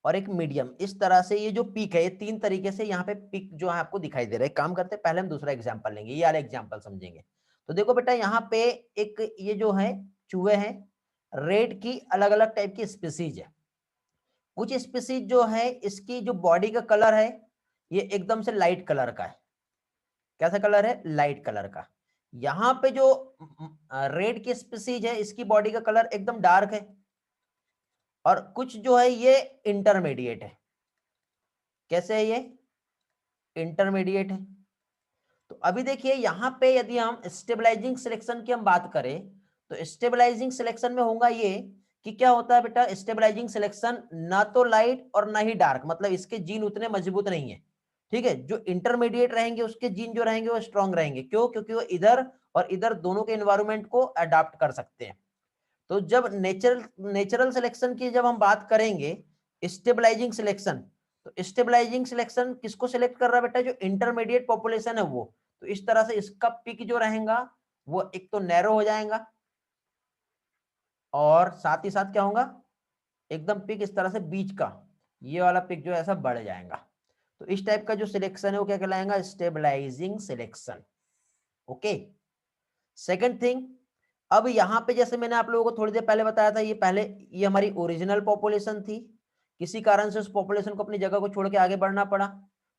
और एक मीडियम, इस तरह से ये जो पीक है ये तीन तरीके से यहाँ पे पीक जो है आपको दिखाई दे रहा है। काम करते हैं, पहले हम दूसरा एग्जांपल लेंगे, ये वाला एग्जांपल समझेंगे। तो देखो बेटा यहाँ पे एक ये जो है चूहे हैं, रेड की अलग अलग टाइप की स्पीसीज है। कुछ स्पीसीज जो है इसकी जो बॉडी का कलर है ये एकदम से लाइट कलर का है। कैसा कलर है, लाइट कलर का। यहाँ पे जो रेड की स्पीसीज है इसकी बॉडी का कलर एकदम डार्क है और कुछ जो है ये इंटरमीडिएट है। कैसे है ये, इंटरमीडिएट है। तो अभी देखिए यहाँ पे यदि हम स्टेबलाइजिंग सिलेक्शन की हम बात करें, तो स्टेबलाइजिंग सिलेक्शन में होगा ये कि क्या होता है बेटा, स्टेबलाइजिंग सिलेक्शन ना तो लाइट और ना ही डार्क, मतलब इसके जीन उतने मजबूत नहीं है, ठीक है। जो इंटरमीडिएट रहेंगे उसके जीन जो रहेंगे वो स्ट्रांग रहेंगे, क्यों? क्योंकि वो इधर और इधर दोनों के एनवायरमेंट को अडाप्ट कर सकते हैं। तो जब नेचुरल सिलेक्शन की जब हम बात करेंगे, स्टेबलाइजिंग सिलेक्शन, तो स्टेबलाइजिंग सिलेक्शन किसको सिलेक्ट कर रहा है बेटा? जो इंटरमीडिएट पॉपुलेशन है वो। तो इस तरह से इसका पिक जो रहेगा वो एक तो नैरो हो जाएगा और साथ ही साथ क्या होगा, एकदम पिक इस तरह से बीच का ये वाला पिक जो है ऐसा बढ़ जाएगा। तो इस टाइप का जो सिलेक्शन है वो क्या कहलाएगा? Stabilising selection. Okay. Second thing, अब यहाँ पे जैसे मैंने आप लोगों को थोड़ी देर पहले बताया था, ये पहले ये हमारी ओरिजिनल पॉपुलेशन थी, किसी कारण से उस पॉपुलेशन को अपनी जगह को छोड़ के आगे बढ़ना पड़ा,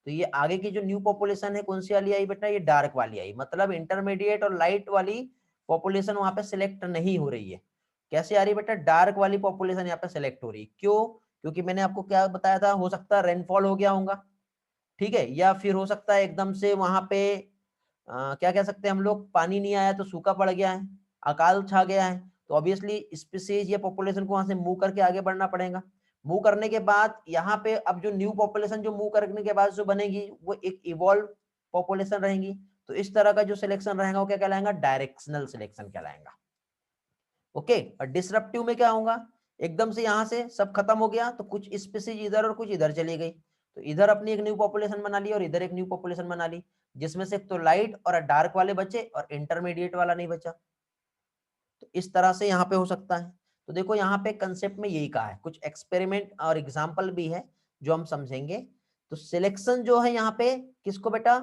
तो ये आगे की जो न्यू पॉपुलेशन है कौन सी वाली आई बेटा? ये डार्क वाली आई, मतलब इंटरमीडिएट और लाइट वाली पॉपुलेशन वहां पे सिलेक्ट नहीं हो रही है। कैसे आ रही है बेटा? डार्क वाली पॉपुलेशन यहाँ पे सिलेक्ट हो रही है। क्यों? क्योंकि मैंने आपको क्या बताया था, हो सकता है रेनफॉल हो गया होगा, ठीक है, या फिर हो सकता है एकदम से वहां पे क्या कह सकते हैं हम लोग, पानी नहीं आया तो सूखा पड़ गया है, अकाल छा गया है, तो ऑब्वियसली स्पीसीज या पॉपुलेशन को वहां से मूव करके आगे बढ़ना पड़ेगा। मूव करने के बाद यहाँ पे अब जो न्यू पॉपुलेशन जो मूव करने के बाद जो बनेगी वो एक इवॉल्व पॉपुलेशन रहेगी। तो इस तरह का जो सिलेक्शन रहेगा वो क्या कहलाएगा? डायरेक्शनल सिलेक्शन कहलाएगा। ओके। और डिसरप्टिव में क्या होगा? एकदम से यहाँ से सब खत्म हो गया तो कुछ स्पीसीज इधर और कुछ इधर चली गई, तो इधर अपनी एक न्यू पॉपुलेशन बना ली और इधर एक न्यू पॉपुलेशन बना ली, जिसमें से एक तो लाइट और डार्क वाले बचे और इंटरमीडिएट वाला नहीं बचा। तो इस तरह से यहाँ पे हो सकता है। तो देखो यहाँ पे कंसेप्ट में यही कहा है, कुछ एक्सपेरिमेंट और एग्जाम्पल भी है जो हम समझेंगे। तो सिलेक्शन जो है यहाँ पे किसको बेटा?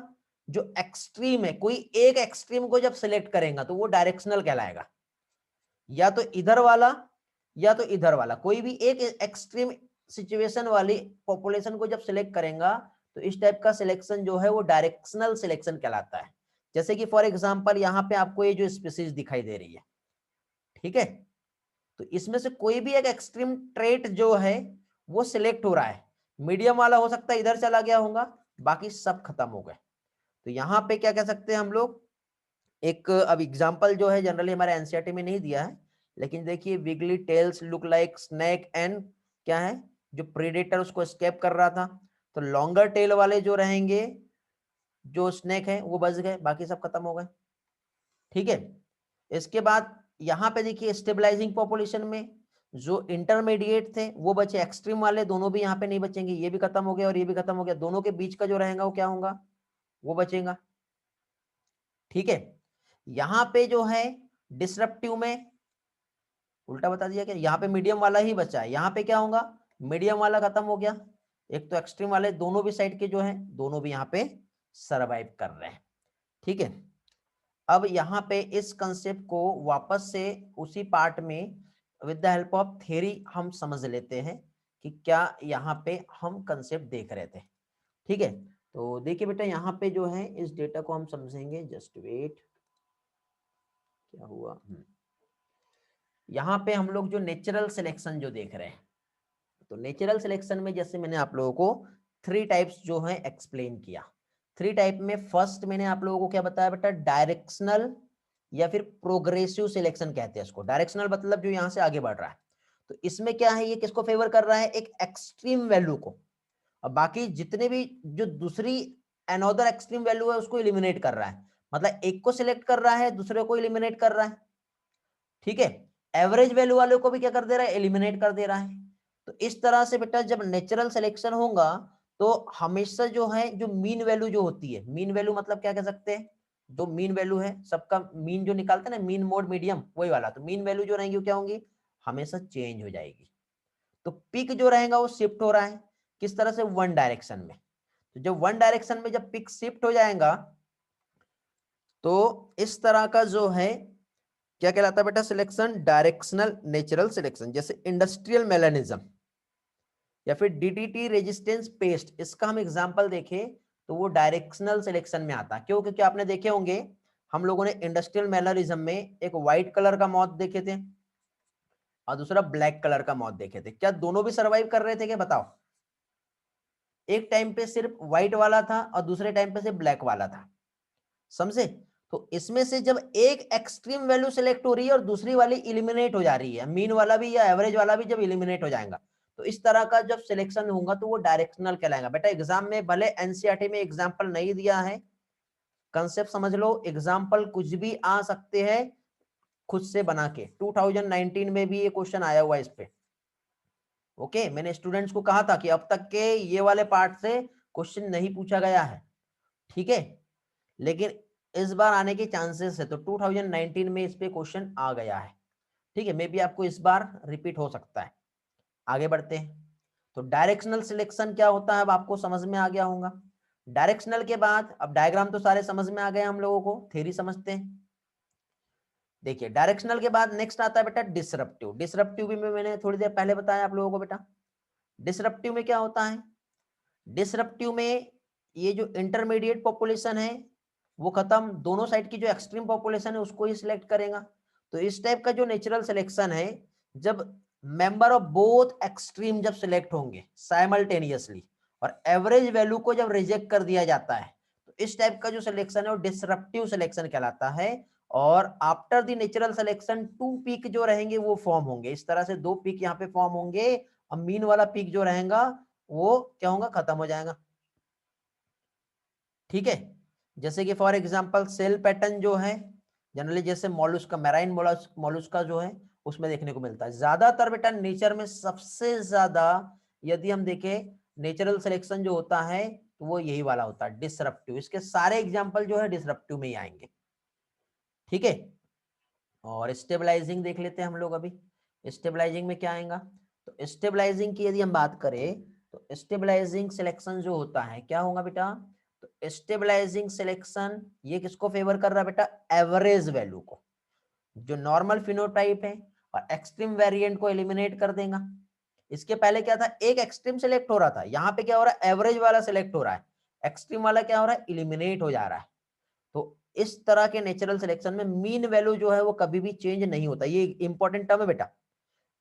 जो एक्सट्रीम है, कोई एक एक्सट्रीम को जब सिलेक्ट करेगा तो वो डायरेक्शनल कहलाएगा, या तो इधर वाला या तो इधर वाला, कोई भी एक एक्सट्रीम सिचुएशन वाली पॉपुलेशन को जब सिलेक्ट करेगा तो इस टाइप का सिलेक्शन जो है वो डायरेक्शनल सिलेक्शन कहलाता है। जैसे कि फॉर एग्जांपल यहाँ पे आपको ये जो स्पीसीज दिखाई दे रही है, ठीक है, तो इसमें से कोई भी एक एक्सट्रीम ट्रेट जो है वो सिलेक्ट हो रहा है, मीडियम वाला हो सकता है इधर चला गया होगा, बाकी सब खत्म हो गए। तो यहाँ पे क्या कह सकते हैं हम लोग, एक अब एग्जांपल जो है जनरली हमारे एनसीईआरटी में नहीं दिया है, लेकिन देखिए wiggly tails look like snake and क्या है, जो प्रेडेटर उसको एस्केप कर रहा था, तो लॉन्गर टेल वाले जो रहेंगे जो स्नेक है वो बच गए, बाकी सब खत्म हो गए, ठीक है। इसके बाद यहाँ पे देखिए स्टेबलाइजिंग पॉपुलेशन में जो इंटरमीडिएट थे वो बचे, एक्सट्रीम वाले दोनों भी यहाँ पे नहीं बचेंगे, ये भी खत्म हो गया और ये भी खत्म हो गया, दोनों के बीच का जो रहेगा वो क्या होगा? वो बचेगा, ठीक है। यहाँ पे जो है डिसरप्टिव में उल्टा बता दिया, क्या यहाँ पे मीडियम वाला ही बचा है, यहाँ पे क्या होगा? मीडियम वाला खत्म हो गया, एक तो एक्सट्रीम वाले दोनों भी साइड के जो हैं दोनों भी यहाँ पे सरवाइव कर रहे हैं, ठीक है। अब यहाँ पे इस कंसेप्ट को वापस से उसी पार्ट में with the help of theory हम समझ लेते हैं कि क्या यहाँ पे हम कंसेप्ट देख रहे थे, ठीक है। तो देखिए बेटा यहाँ पे जो है इस डेटा को हम समझेंगे, जस्ट वेट, क्या हुआ, यहाँ पे हम लोग जो नेचुरल सिलेक्शन जो देख रहे हैं, तो नेचुरल सिलेक्शन में जैसे मैंने आप लोगों को 3 टाइप्स जो है एक्सप्लेन किया। 3 टाइप में फर्स्ट मैंने आप लोगों को क्या बताया बेटा? डायरेक्शनल या फिर प्रोग्रेसिव सिलेक्शन कहते हैं इसको। डायरेक्शनल मतलब जो यहाँ से आगे बढ़ रहा है, तो इसमें क्या है, ये किसको फेवर कर रहा है? एक एक्सट्रीम वैल्यू को, और बाकी जितने भी जो दूसरी अनदर एक्सट्रीम वैल्यू है उसको इलिमिनेट कर रहा है, मतलब एक को सिलेक्ट कर रहा है दूसरे को इलिमिनेट कर रहा है, ठीक है। एवरेज वैल्यू वाले को भी क्या कर दे रहा है? एलिमिनेट कर दे रहा है। तो इस तरह से बेटा जब नेचुरल सिलेक्शन होगा तो हमेशा जो है जो मीन वैल्यू जो होती है, मीन वैल्यू मतलब क्या कह सकते हैं, जो मीन वैल्यू है सबका मीन जो निकालते हैं ना, मीन मोड मीडियम वही वाला, तो मीन वैल्यू जो रहेंगी वो क्या होंगी? हमेशा चेंज हो जाएगी। तो पिक जो रहेगा वो शिफ्ट हो रहा है किस तरह से? वन डायरेक्शन में। तो जब वन डायरेक्शन में जब पिक शिफ्ट हो जाएगा तो इस तरह का जो है क्या कहलाता है बेटा? Selection directional natural selection. जैसे इंडस्ट्रियल मेलानिज्म या फिर डीडीटी रेजिस्टेंस पेस्ट, इसका हम एग्जांपल देखें तो वो डायरेक्शनल सिलेक्शन में आता है। क्यों? क्योंकि आपने देखे होंगे हम लोगों ने इंडस्ट्रियल मेलानिज्म में एक व्हाइट कलर का मॉथ देखे थे और दूसरा ब्लैक कलर का मॉथ देखे थे, क्या दोनों भी सर्वाइव कर रहे थे क्या? बताओ। एक टाइम पे सिर्फ व्हाइट वाला था और दूसरे टाइम पे सिर्फ ब्लैक वाला था, समझे? तो इसमें से जब एक एक्सट्रीम वैल्यू सिलेक्ट हो रही है और दूसरी वाली इलिमिनेट हो जा रही है, मीन वाला भी या एवरेज वाला भी जब इलिमिनेट हो जाएगा, तो इस तरह का जब सिलेक्शन होगा तो वो डायरेक्शनल कहलाएगा। बेटा एग्जाम में भले एनसीईआरटी में एग्जाम्पल नहीं दिया है, कंसेप्ट समझ लो, एग्जाम्पल कुछ भी आ सकते हैं खुद से बना के। 2019 में भी ये क्वेश्चन आया हुआ है इस पे। ओके, मैंने स्टूडेंट्स को कहा था कि अब तक के ये वाले पार्ट से क्वेश्चन नहीं पूछा गया है, ठीक है, लेकिन इस बार आने के चांसेस है। तो 2019 में इस पे क्वेश्चन आ गया है, ठीक है, मे बी आपको इस बार रिपीट हो सकता है। आगे बढ़ते हैं। तो डायरेक्शनल सिलेक्शन क्या होता है अब आपको समझ में आ गया होगा। डायरेक्शनल के बाद अब डायग्राम तो सारे समझ में आ गए हम लोगों को, थ्योरी समझते हैं। देखिए डायरेक्शनल के बाद नेक्स्ट आता है बेटा डिसरप्टिव। डिसरप्टिव भी मैंने थोड़ी देर पहले बताया आप लोगों को बेटा। डिसरप्टिव में क्या होता है, डिसरप्टिव में ये जो इंटरमीडिएट पॉपुलेशन है वो खत्म, दोनों साइड की जो एक्सट्रीम पॉपुलेशन है उसको ही सिलेक्ट करेगा। तो इस टाइप का जो नेचुरल सिलेक्शन है, जब मेंबर ऑफ बोथ एक्सट्रीम जब सिलेक्ट होंगे साइमल्टेनियसली और एवरेज वैल्यू को जब रिजेक्ट कर दिया जाता है, तो इस टाइप का जो सिलेक्शन है वो डिसरप्टिव सिलेक्शन कहलाता है। और after the natural selection 2 peak जो रहेंगे वो फॉर्म होंगे, इस तरह से 2 पीक यहाँ पे फॉर्म होंगे, और मीन वाला पीक जो रहेगा वो क्या होगा, खत्म हो जाएगा, ठीक है। जैसे कि फॉर एग्जांपल सेल पैटर्न जो है जनरली जैसे मॉलस्का, मैराइन मॉलस्का जो है उसमें देखने को मिलता है ज्यादातर बेटा। नेचर में सबसे ज्यादा यदि हम देखें नेचुरल सिलेक्शन जो होता है तो वो यही वाला होता है डिसरप्टिव। इसके सारे एग्जांपल जो है डिसरप्टिव में ही आएंगे, ठीक है। और स्टेबलाइजिंग देख लेते हैं हम लोग अभी। स्टेबलाइजिंग में क्या आएगा, तो स्टेबलाइजिंग की यदि हम बात करें तो स्टेबलाइजिंग सिलेक्शन जो होता है क्या होगा बेटा, तो स्टेबलाइजिंग सिलेक्शन ये किसको फेवर कर रहा है बेटा, एवरेज वैल्यू को, जो नॉर्मल फिनोटाइप है, और एक्सट्रीम वेरिएंट को एलिमिनेट कर देगा। इसके पहले क्या था, एक एक्सट्रीम सिलेक्ट हो रहा था, यहाँ पे क्या हो रहा है, एवरेज वाला सिलेक्ट हो रहा है, एक्सट्रीम वाला क्या हो रहा है, इलिमिनेट हो जा रहा है। तो इस तरह के नेचुरल सिलेक्शन में मीन वैल्यू जो है वो कभी भी चेंज नहीं होता, ये इंपॉर्टेंट टर्म है बेटा।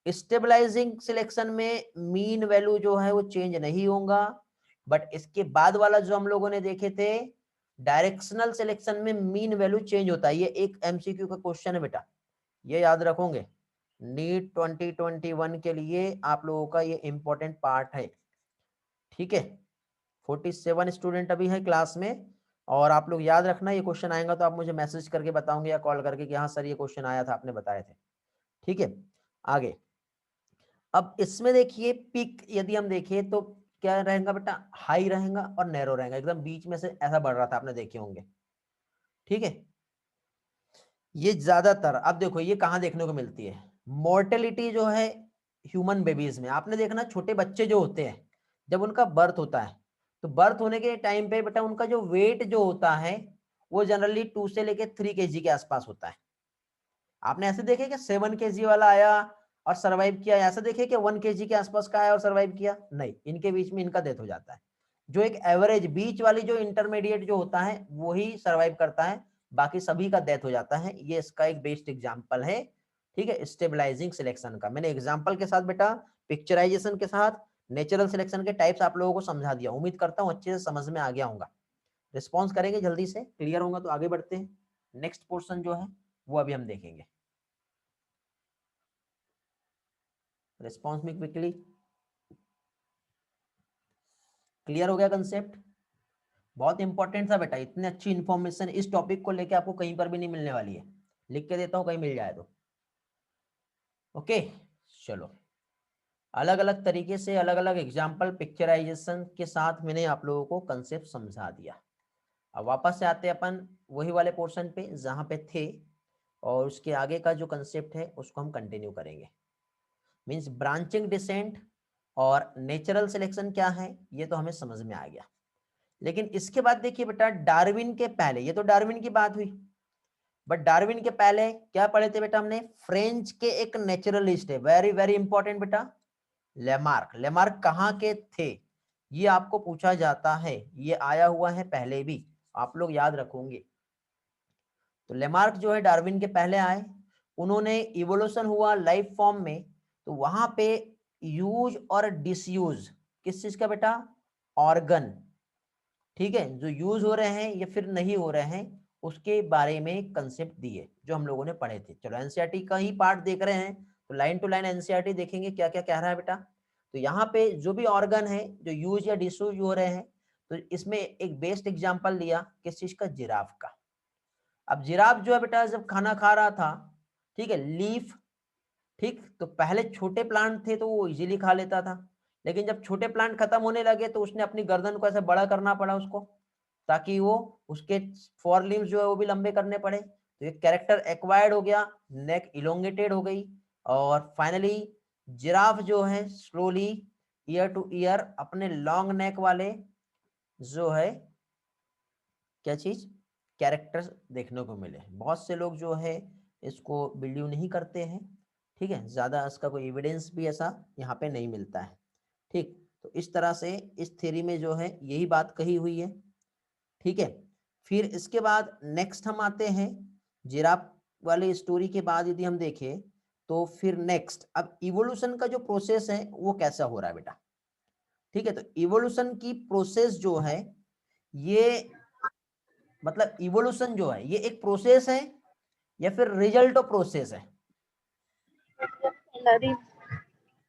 स्टेबलाइजिंग सिलेक्शन में मीन वैल्यू जो है वो चेंज नहीं होगा। बट इसके बाद वाला जो हम लोगों ने देखे थे डायरेक्शनल सिलेक्शन में मीन वैल्यू चेंज होता है। ये एक एमसीक्यू का क्वेश्चन है बेटा, ये याद रखोगे, नीट 2021 के लिए आप लोगों का ये इंपॉर्टेंट पार्ट है, ठीक है। 47 स्टूडेंट अभी है क्लास में, और आप लोग याद रखना ये क्वेश्चन आएगा तो आप मुझे मैसेज करके बताओगे या कॉल करके कि हाँ सर ये क्वेश्चन आया था आपने बताए थे, ठीक है। आगे अब इसमें देखिए पिक यदि हम देखें तो क्या रहेगा बेटा, हाई रहेगा और नैरो रहेगा, एकदम बीच में से ऐसा बढ़ रहा था, आपने देखे होंगे, ठीक है। ये ज्यादातर अब देखो ये कहाँ देखने को मिलती है, मोर्टेलिटी जो है ह्यूमन बेबीज में। आपने देखना छोटे बच्चे जो होते हैं जब उनका बर्थ होता है तो बर्थ होने के टाइम पे बेटा उनका जो वेट जो होता है वो जनरली 2 से लेके 3 केजी के आसपास होता है। आपने ऐसे देखे कि 7 केजी वाला आया और सरवाइव किया, ऐसा देखे कि 1 केजी के आसपास का आया और सरवाइव किया, नहीं, इनके बीच में इनका डेथ हो जाता है। जो एक एवरेज बीच वाली जो इंटरमीडिएट जो होता है वो ही सर्वाइव करता है, बाकी सभी का डेथ हो जाता है। ये इसका एक बेस्ट एग्जांपल है, ठीक है, स्टेबलाइजिंग सिलेक्शन का। मैंने एग्जांपल के साथ बेटा पिक्चराइजेशन के साथ नेचुरल सिलेक्शन के टाइप्स आप लोगों को समझा दिया, उम्मीद करता हूँ अच्छे से समझ में आ गया होगा। रिस्पॉन्स करेंगे जल्दी से, क्लियर होगा तो आगे बढ़ते हैं। नेक्स्ट पोर्शन जो है वो अभी हम देखेंगे। रिस्पॉन्स में क्विकली क्लियर हो गया कंसेप्ट। बहुत इंपॉर्टेंट था बेटा, इतनी अच्छी इंफॉर्मेशन इस टॉपिक को लेके आपको कहीं पर भी नहीं मिलने वाली है, लिख के देता हूं कहीं मिल जाए तो। ओके चलो, अलग अलग तरीके से अलग अलग एग्जाम्पल पिक्चराइजेशन के साथ मैंने आप लोगों को कंसेप्ट समझा दिया। अब वापस से आते हैं अपन वही वाले पोर्शन पे जहां पे थे, और उसके आगे का जो कंसेप्ट है उसको हम कंटिन्यू करेंगे। मींस ब्रांचिंग डिसेंट और नेचुरल सिलेक्शन क्या है ये तो हमें समझ में आ गया। लेकिन इसके बाद देखिए बेटा डार्विन के पहले, ये तो डार्विन की बात हुई, बट डार्विन के पहले क्या पढ़े थे बेटा हमने, फ्रेंच के एक नेचुरलिस्ट है, वेरी वेरी इंपॉर्टेंट बेटा, लेमार्क। लेमार्क कहाँ के थे ये आपको पूछा जाता है, ये आया हुआ है पहले भी, आप लोग याद रखोगे। तो लेमार्क जो है डार्विन के पहले आए, उन्होंने इवोल्यूशन हुआ लाइफ फॉर्म में, तो वहां पे यूज और डिसयूज किस चीज का बेटा, ऑर्गन, ठीक है, जो यूज हो रहे हैं या फिर नहीं हो रहे हैं उसके बारे में कंसेप्ट दिए जो हम लोगों ने पढ़े थे। चलो एनसीईआरटी का ही पार्ट देख रहे हैं तो लाइन टू लाइन एनसीईआरटी देखेंगे क्या क्या कह रहा है बेटा। तो यहाँ पे जो भी ऑर्गन है जो यूज या डिसयूज हो रहे हैं, तो इसमें एक बेस्ट एग्जांपल लिया किस चीज का, जिराफ का। अब जिराफ जो है बेटा जब खाना खा रहा था, ठीक है, लीफ, ठीक, तो पहले छोटे प्लांट थे तो वो इजीली खा लेता था, लेकिन जब छोटे प्लांट खत्म होने लगे तो उसने अपनी गर्दन को ऐसे बड़ा करना पड़ा उसको, ताकि वो उसके फोर लिम्स जो है वो भी लंबे करने पड़े। तो एक कैरेक्टर एक्वायर्ड हो गया, नेक इलोंगेटेड हो गई, और फाइनली जिराफ जो है स्लोली ईयर टू ईयर अपने लॉन्ग नेक वाले जो है क्या चीज, कैरेक्टर्स देखने को मिले। बहुत से लोग जो है इसको बिलीव नहीं करते हैं, ठीक है, ज्यादा इसका कोई एविडेंस भी ऐसा यहाँ पे नहीं मिलता है, ठीक। तो इस तरह से इस थ्योरी में जो है यही बात कही हुई है, ठीक है। फिर इसके बाद नेक्स्ट हम आते हैं जिराफ वाली स्टोरी के बाद यदि हम देखें तो फिर नेक्स्ट अब इवोल्यूशन का जो प्रोसेस है वो कैसा हो रहा है बेटा, ठीक है। तो इवोल्यूशन की प्रोसेस जो है ये मतलब इवोल्यूशन जो है ये एक प्रोसेस है या फिर रिजल्ट ऑफ प्रोसेस है।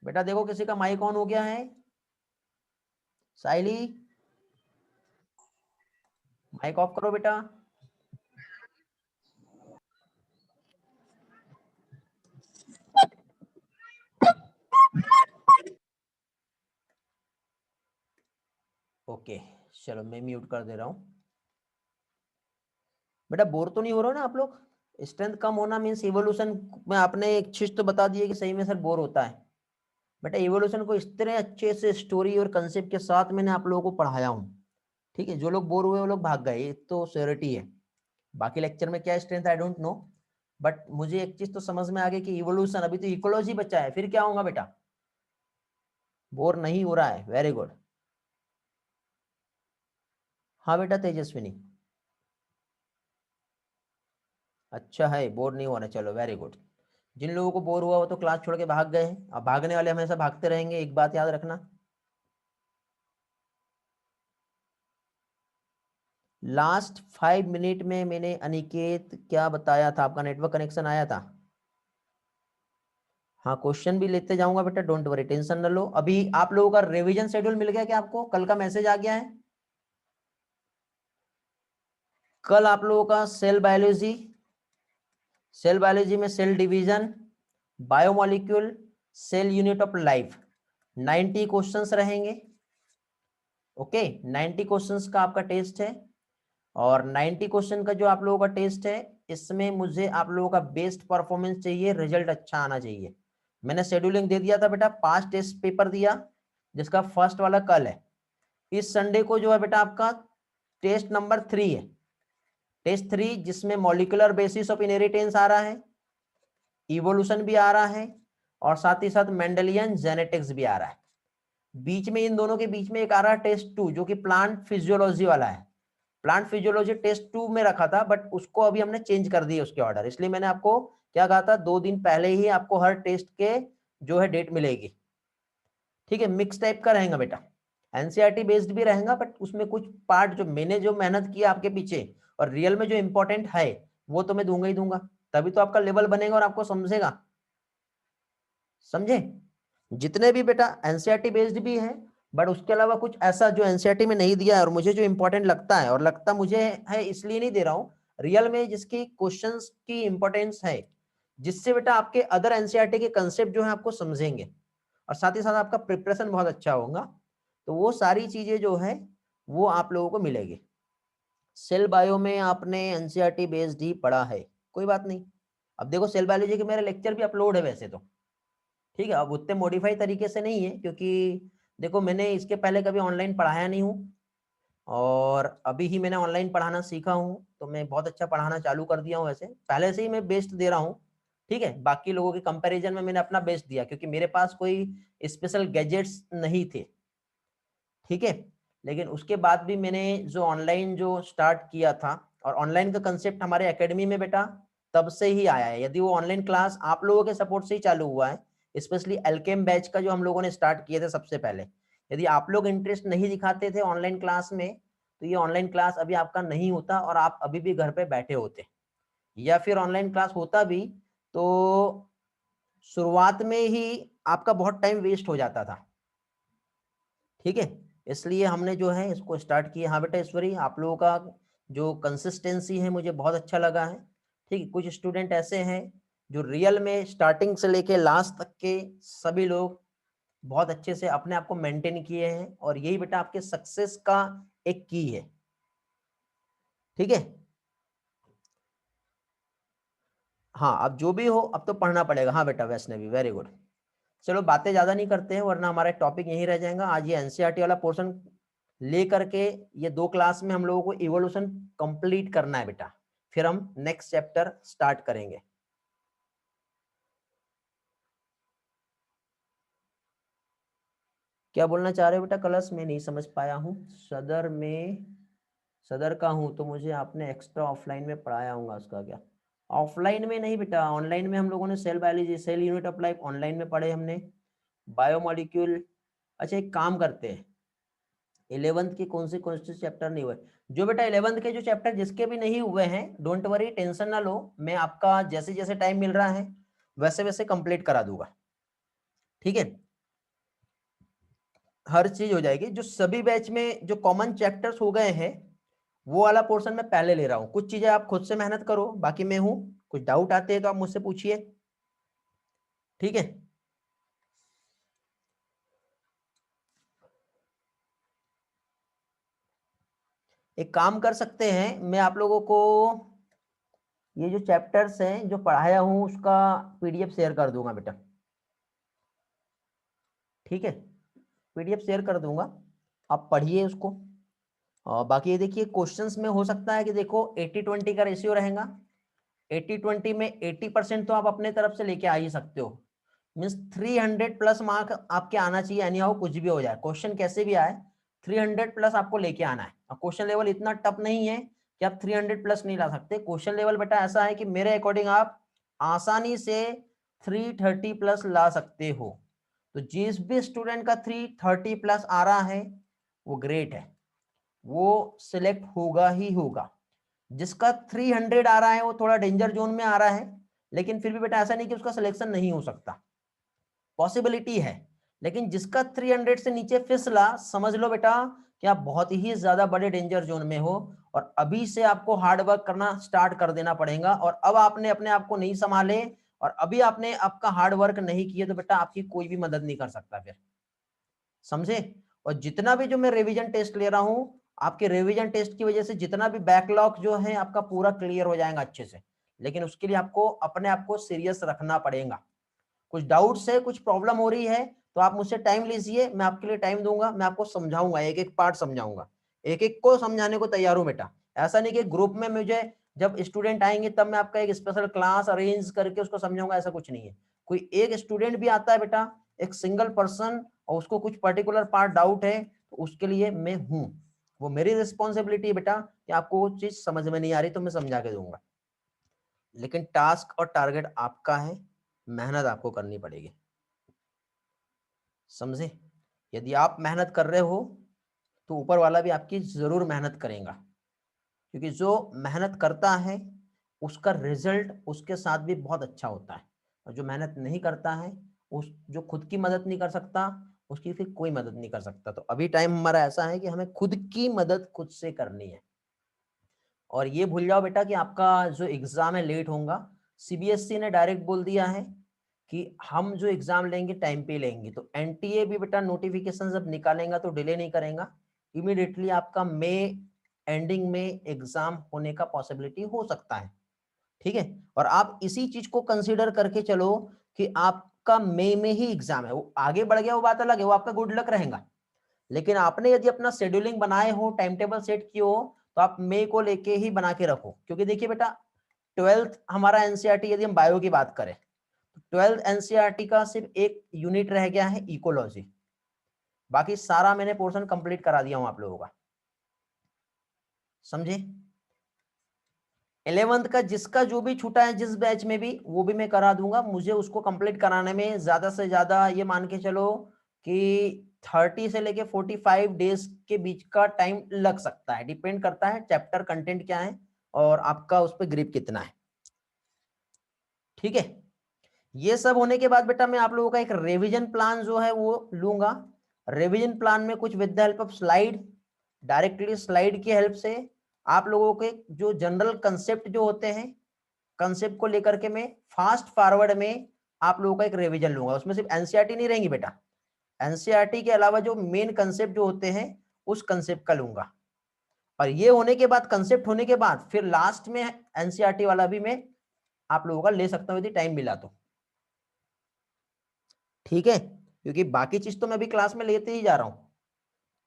बेटा देखो किसी का माइक ऑन हो गया है, साइली माइक ऑफ करो बेटा। ओके चलो मैं म्यूट कर दे रहा हूं। बेटा बोर तो नहीं हो रहा ना आप लोग? स्ट्रेंथ कम होना मीन्स इवोल्यूशन में आपने एक चीज तो बता दी है कि सही में सर बोर होता है। बेटा इवोल्यूशन को इस तरह अच्छे से स्टोरी और कंसेप्ट के साथ मैंने आप लोगों को पढ़ाया हूँ, ठीक है। जो लोग बोर हुए वो लोग भाग गए, ये तो श्योरिटी है। बाकी लेक्चर में क्या strength I don't know, but मुझे एक चीज तो समझ में आ गई कि इवोल्यूशन, अभी तो इकोलॉजी बचा है, फिर क्या होगा बेटा? बोर नहीं हो रहा है, वेरी गुड। हाँ बेटा तेजस्विनी, अच्छा है, बोर नहीं हो रहा, चलो वेरी गुड। जिन लोगों को बोर हुआ वो तो क्लास छोड़ के भाग गए हैं, अब भागने वाले हमेशा भागते रहेंगे, एक बात याद रखना। लास्ट 5 मिनट में मैंने अनिकेत क्या बताया था, आपका नेटवर्क कनेक्शन आया था? हाँ क्वेश्चन भी लेते जाऊंगा बेटा, डोंट वरी, टेंशन न लो। अभी आप लोगों का रिवीजन शेड्यूल मिल गया क्या आपको? कल का मैसेज आ गया है? कल आप लोगों का सेल बायोलॉजी, सेल बायोलॉजी में cell division, biomolecule, cell unit of life, 90 questions रहेंगे। ओके 90 क्वेश्चंस का आपका टेस्ट है, और 90 क्वेश्चन का जो आप लोगों का टेस्ट है इसमें मुझे आप लोगों का बेस्ट परफॉर्मेंस चाहिए, रिजल्ट अच्छा आना चाहिए। मैंने शेड्यूलिंग दे दिया था बेटा, 5 टेस्ट पेपर दिया, जिसका फर्स्ट वाला कल है। इस संडे को जो है बेटा आपका टेस्ट नंबर 3 है, टेस्ट 3, जिसमें मॉलिक्यूलर बेसिस ऑफ इनहेरिटेंस आ रहा है, इवोल्यूशन भी आ रहा है, और साथ ही साथ मेंडेलियन जेनेटिक्स भी आ रहा है। बीच में इन दोनों के बीच में एक आ रहा है टेस्ट 2 जो कि प्लांट फिजियोलॉजी वाला है। प्लांट फिजियोलॉजी टेस्ट 2 में रखा था, बट उसको अभी हमने चेंज कर दिया उसके ऑर्डर, इसलिए मैंने आपको क्या कहा था, 2 दिन पहले ही आपको हर टेस्ट के जो है डेट मिलेगी, ठीक है। मिक्स टाइप का रहेगा बेटा, एनसीईआरटी बेस्ड भी रहेगा, बट उसमें कुछ पार्ट जो मैंने जो मेहनत किया आपके पीछे और रियल में जो इंपॉर्टेंट है वो तो मैं दूंगा ही दूंगा, तभी तो आपका लेवल बनेगा और आपको समझेगा, समझे। जितने भी बेटा एनसीईआरटी बेस्ड भी है, बट उसके अलावा कुछ ऐसा जो एनसीईआरटी में नहीं दिया है और मुझे जो इंपॉर्टेंट लगता है, और लगता मुझे है इसलिए नहीं दे रहा हूँ, रियल में जिसकी क्वेश्चंस की इंपॉर्टेंस है, जिससे बेटा आपके अदर एनसीईआरटी के कंसेप्ट जो है आपको समझेंगे, और साथ ही साथ आपका प्रिपरेशन बहुत अच्छा होगा, तो वो सारी चीजें जो है वो आप लोगों को मिलेगी। सेल बायो में आपने एनसीईआरटी बेस्ड ही पढ़ा है, कोई बात नहीं। अब देखो सेल बायोलॉजी के मेरे लेक्चर भी अपलोड है वैसे तो, ठीक है। अब उतने मॉडिफाई तरीके से नहीं है, क्योंकि देखो मैंने इसके पहले कभी ऑनलाइन पढ़ाया नहीं हूँ, और अभी ही मैंने ऑनलाइन पढ़ाना सीखा हूँ, तो मैं बहुत अच्छा पढ़ाना चालू कर दिया हूँ। वैसे पहले से ही मैं बेस्ट दे रहा हूँ, ठीक है। बाकी लोगों के कंपैरिजन में मैंने अपना बेस्ट दिया, क्योंकि मेरे पास कोई स्पेशल गैजेट्स नहीं थे, ठीक है। लेकिन उसके बाद भी मैंने जो ऑनलाइन जो स्टार्ट किया था, और ऑनलाइन का कंसेप्ट हमारे एकेडमी में बेटा तब से ही आया है। यदि वो ऑनलाइन क्लास आप लोगों के सपोर्ट से ही चालू हुआ है, स्पेशली एलकेम बैच का जो हम लोगों ने स्टार्ट किए थे सबसे पहले, यदि आप लोग इंटरेस्ट नहीं दिखाते थे ऑनलाइन क्लास में, तो ये ऑनलाइन क्लास अभी आपका नहीं होता और आप अभी भी घर पे बैठे होते, या फिर ऑनलाइन क्लास होता भी तो शुरुआत में ही आपका बहुत टाइम वेस्ट हो जाता था। ठीक है, इसलिए हमने जो है इसको स्टार्ट किया। हाँ बेटा ईश्वरी, आप लोगों का जो कंसिस्टेंसी है मुझे बहुत अच्छा लगा है। ठीक है, कुछ स्टूडेंट ऐसे हैं जो रियल में स्टार्टिंग से लेके लास्ट तक के सभी लोग बहुत अच्छे से अपने आप को मेंटेन किए हैं, और यही बेटा आपके सक्सेस का एक की है। ठीक है, हाँ अब जो भी हो अब तो पढ़ना पड़ेगा। हाँ बेटा वैष्णवी, वेरी गुड। चलो बातें ज्यादा नहीं करते हैं वरना हमारा टॉपिक यहीं रह जाएगा। आज ये एनसीईआरटी वाला पोर्शन ले करके ये 2 क्लास में हम लोगों को इवोल्यूशन कंप्लीट करना है बेटा, फिर हम नेक्स्ट चैप्टर स्टार्ट करेंगे। क्या बोलना चाह रहे हो बेटा कलश, में नहीं समझ पाया हूँ। सदर में, सदर का हूँ तो मुझे आपने एक्स्ट्रा ऑफलाइन में पढ़ाया होगा, उसका क्या? ऑफलाइन में नहीं बेटा, ऑनलाइन में हम लोगों ने cell biology, cell unit of life online में पढ़े हमने, बायोमोलिक्यूल। अच्छा एक काम करते हैं, 11th के कौन से चैप्टर नहीं हुए? जो बेटा 11th के जो चैप्टर जिसके भी नहीं हुए हैं, डोंट वरी, टेंशन ना लो, मैं आपका जैसे जैसे टाइम मिल रहा है वैसे वैसे कंप्लीट करा दूंगा। ठीक है, हर चीज हो जाएगी। जो सभी बैच में जो कॉमन चैप्टर्स हो गए हैं वो वाला पोर्शन मैं पहले ले रहा हूँ। कुछ चीजें आप खुद से मेहनत करो, बाकी मैं हूं, कुछ डाउट आते हैं तो आप मुझसे पूछिए। ठीक है, एक काम कर सकते हैं, मैं आप लोगों को ये जो चैप्टर्स हैं जो पढ़ाया हूं उसका पीडीएफ शेयर कर दूंगा बेटा। ठीक है, पीडीएफ शेयर कर दूंगा, आप पढ़िए उसको। और बाकी ये देखिए क्वेश्चंस में हो सकता है कि देखो 80-20 का रेशियो रहेगा। 80-20 में 80% तो आप अपने तरफ से लेके आ ही सकते हो। मीन्स 300 प्लस मार्क आपके आना चाहिए, यानी हो कुछ भी हो जाए, क्वेश्चन कैसे भी आए 300 प्लस आपको लेके आना है। और क्वेश्चन लेवल इतना टफ नहीं है कि आप 300 प्लस नहीं ला सकते। क्वेश्चन लेवल बेटा ऐसा है कि मेरे अकॉर्डिंग आप आसानी से 330 प्लस ला सकते हो। तो जिस भी स्टूडेंट का 330 प्लस आ रहा है वो ग्रेट है, वो सिलेक्ट होगा ही होगा। जिसका 300 आ रहा है वो थोड़ा डेंजर जोन में आ रहा है, लेकिन फिर भी बेटा ऐसा नहीं कि उसका सिलेक्शन नहीं हो सकता, पॉसिबिलिटी है। लेकिन जिसका 300 से नीचे फिसला, समझ लो बेटा कि आप बहुत ही ज्यादा बड़े डेंजर जोन में हो, और अभी से आपको हार्ड वर्क करना स्टार्ट कर देना पड़ेगा। और अब आपने अपने आप को नहीं संभाले और अभी आपने आपका हार्ड वर्क नहीं किए तो बेटा आपकी कोई भी मदद नहीं कर सकता फिर, समझे? और जितना भी जो मैं रिवीजन टेस्ट ले रहा हूं, आपके रिवीजन टेस्ट की वजह से जितना भी बैकलॉग जो है आपका पूरा क्लियर हो जाएगा अच्छे से। लेकिन उसके लिए आपको अपने आप को सीरियस रखना पड़ेगा। कुछ डाउट्स है, कुछ प्रॉब्लम हो रही है तो आप मुझसे टाइम लीजिए, मैं आपके लिए टाइम दूंगा, मैं आपको समझाऊंगा, एक एक पार्ट समझाऊंगा, एक एक को समझाने को तैयार हूं बेटा। ऐसा नहीं कि ग्रुप में मुझे जब स्टूडेंट आएंगे तब मैं आपका एक स्पेशल क्लास अरेंज करके उसको समझाऊंगा, ऐसा कुछ नहीं है। कोई एक स्टूडेंट भी आता है बेटा, एक सिंगल पर्सन, और उसको कुछ पर्टिकुलर पार्ट डाउट है तो उसके लिए मैं हूं, वो मेरी रिस्पॉन्सिबिलिटी है बेटा कि आपको वो चीज समझ में नहीं आ रही तो मैं समझा के दूंगा। लेकिन टास्क और टारगेट आपका है, मेहनत आपको करनी पड़ेगी, समझे? यदि आप मेहनत कर रहे हो तो ऊपर वाला भी आपकी जरूर मेहनत करेगा, क्योंकि जो मेहनत करता है उसका रिजल्ट उसके साथ भी बहुत अच्छा होता है। और जो मेहनत नहीं करता है, उस जो खुद की मदद नहीं कर सकता उसकी फिर कोई मदद नहीं कर सकता। तो अभी टाइम हमारा ऐसा है कि हमें खुद की मदद खुद से करनी है। और ये भूल जाओ बेटा कि आपका जो एग्जाम है लेट होगा। सीबीएसई ने डायरेक्ट बोल दिया है कि हम जो एग्जाम लेंगे टाइम पे लेंगे, तो एनटीए भी बेटा नोटिफिकेशन जब निकालेगा तो डिले नहीं करेगा, इमीडिएटली आपका मई एंडिंग में एग्जाम होने का पॉसिबिलिटी हो सकता है। ठीक है, और आप इसी चीज को कंसीडर करके चलो कि आपका मई में ही एग्जाम है। वो आगे बढ़ गया वो बात अलग है, वो आपका गुड लक रहेगा। लेकिन आपने यदि अपना शेड्यूलिंग बनाए हो, टाइम टेबल सेट किए हो, तो आप मई को लेके ही बना के रखो। क्योंकि देखिए बेटा 12th हमारा एनसीईआरटी, यदि हम बायो की बात करें तो 12th एनसीईआरटी का सिर्फ एक यूनिट रह गया है, इकोलॉजी। बाकी सारा मैंने पोर्शन कंप्लीट करा दिया हूं आप लोगों का, समझे? 11th का जिसका जो भी छूटा है जिस बैच में भी, वो भी मैं करा दूंगा। मुझे उसको कंप्लीट कराने में ज्यादा से ज्यादा ये मान के चलो कि 30 से लेके 45 डेज के बीच का टाइम लग सकता है, डिपेंड करता है चैप्टर कंटेंट क्या है और आपका उस पर ग्रिप कितना है। ठीक है, ये सब होने के बाद बेटा मैं आप लोगों का एक रिवीजन प्लान जो है वो लूंगा। रिवीजन प्लान में कुछ with the help of slide, directly slide की हेल्प से आप लोगों के जो जनरल कंसेप्ट जो होते हैं, कंसेप्ट को लेकर के मैं फास्ट फॉरवर्ड में आप लोगों का एक रिवीजन लूंगा। उसमें सिर्फ एनसीईआरटी नहीं रहेंगी बेटा, एनसीईआरटी के अलावा जो मेन कंसेप्ट जो होते हैं उस कंसेप्ट का लूंगा। और ये होने के बाद, कंसेप्ट होने के बाद, फिर लास्ट में एनसीईआरटी वाला भी मैं आप लोगों का ले सकता हूं यदि टाइम मिला तो। ठीक है, क्योंकि बाकी चीज तो मैं अभी क्लास में लेते ही जा रहा हूं,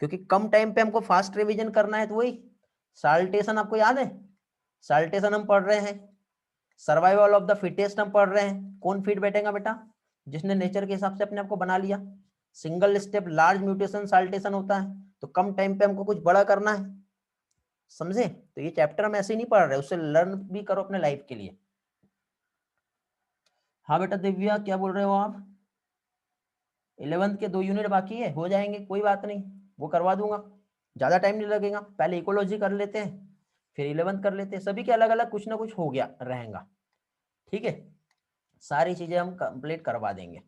क्योंकि कम टाइम पे हमको फास्ट रिवीजन करना है। तो वही साल्टेशन आपको याद है, साल्टेशन हम पढ़ रहे हैं, सर्वाइवल ऑफ द फिटेस्ट हम पढ़ रहे हैं। कौन फिट बैठेगा बेटा? जिसने नेचर के हिसाब से अपने आप को बना लिया। Single step large mutation saltation होता है। तो कम टाइम पे हमको कुछ बड़ा करना है, समझे? तो ये चैप्टर हम ऐसे ही नहीं पढ़ रहे, उससे लर्न भी करो अपने लाइफ के लिए। हाँ बेटा दिव्या, क्या बोल रहे हो आप? 11th के 2 यूनिट बाकी है, हो जाएंगे, कोई बात नहीं, वो करवा दूंगा, ज्यादा टाइम नहीं लगेगा। पहले इकोलॉजी कर लेते हैं, फिर 11th कर लेते हैं। सभी के अलग अलग कुछ ना कुछ हो गया रहेगा। ठीक है, सारी चीजें हम कंप्लीट करवा देंगे।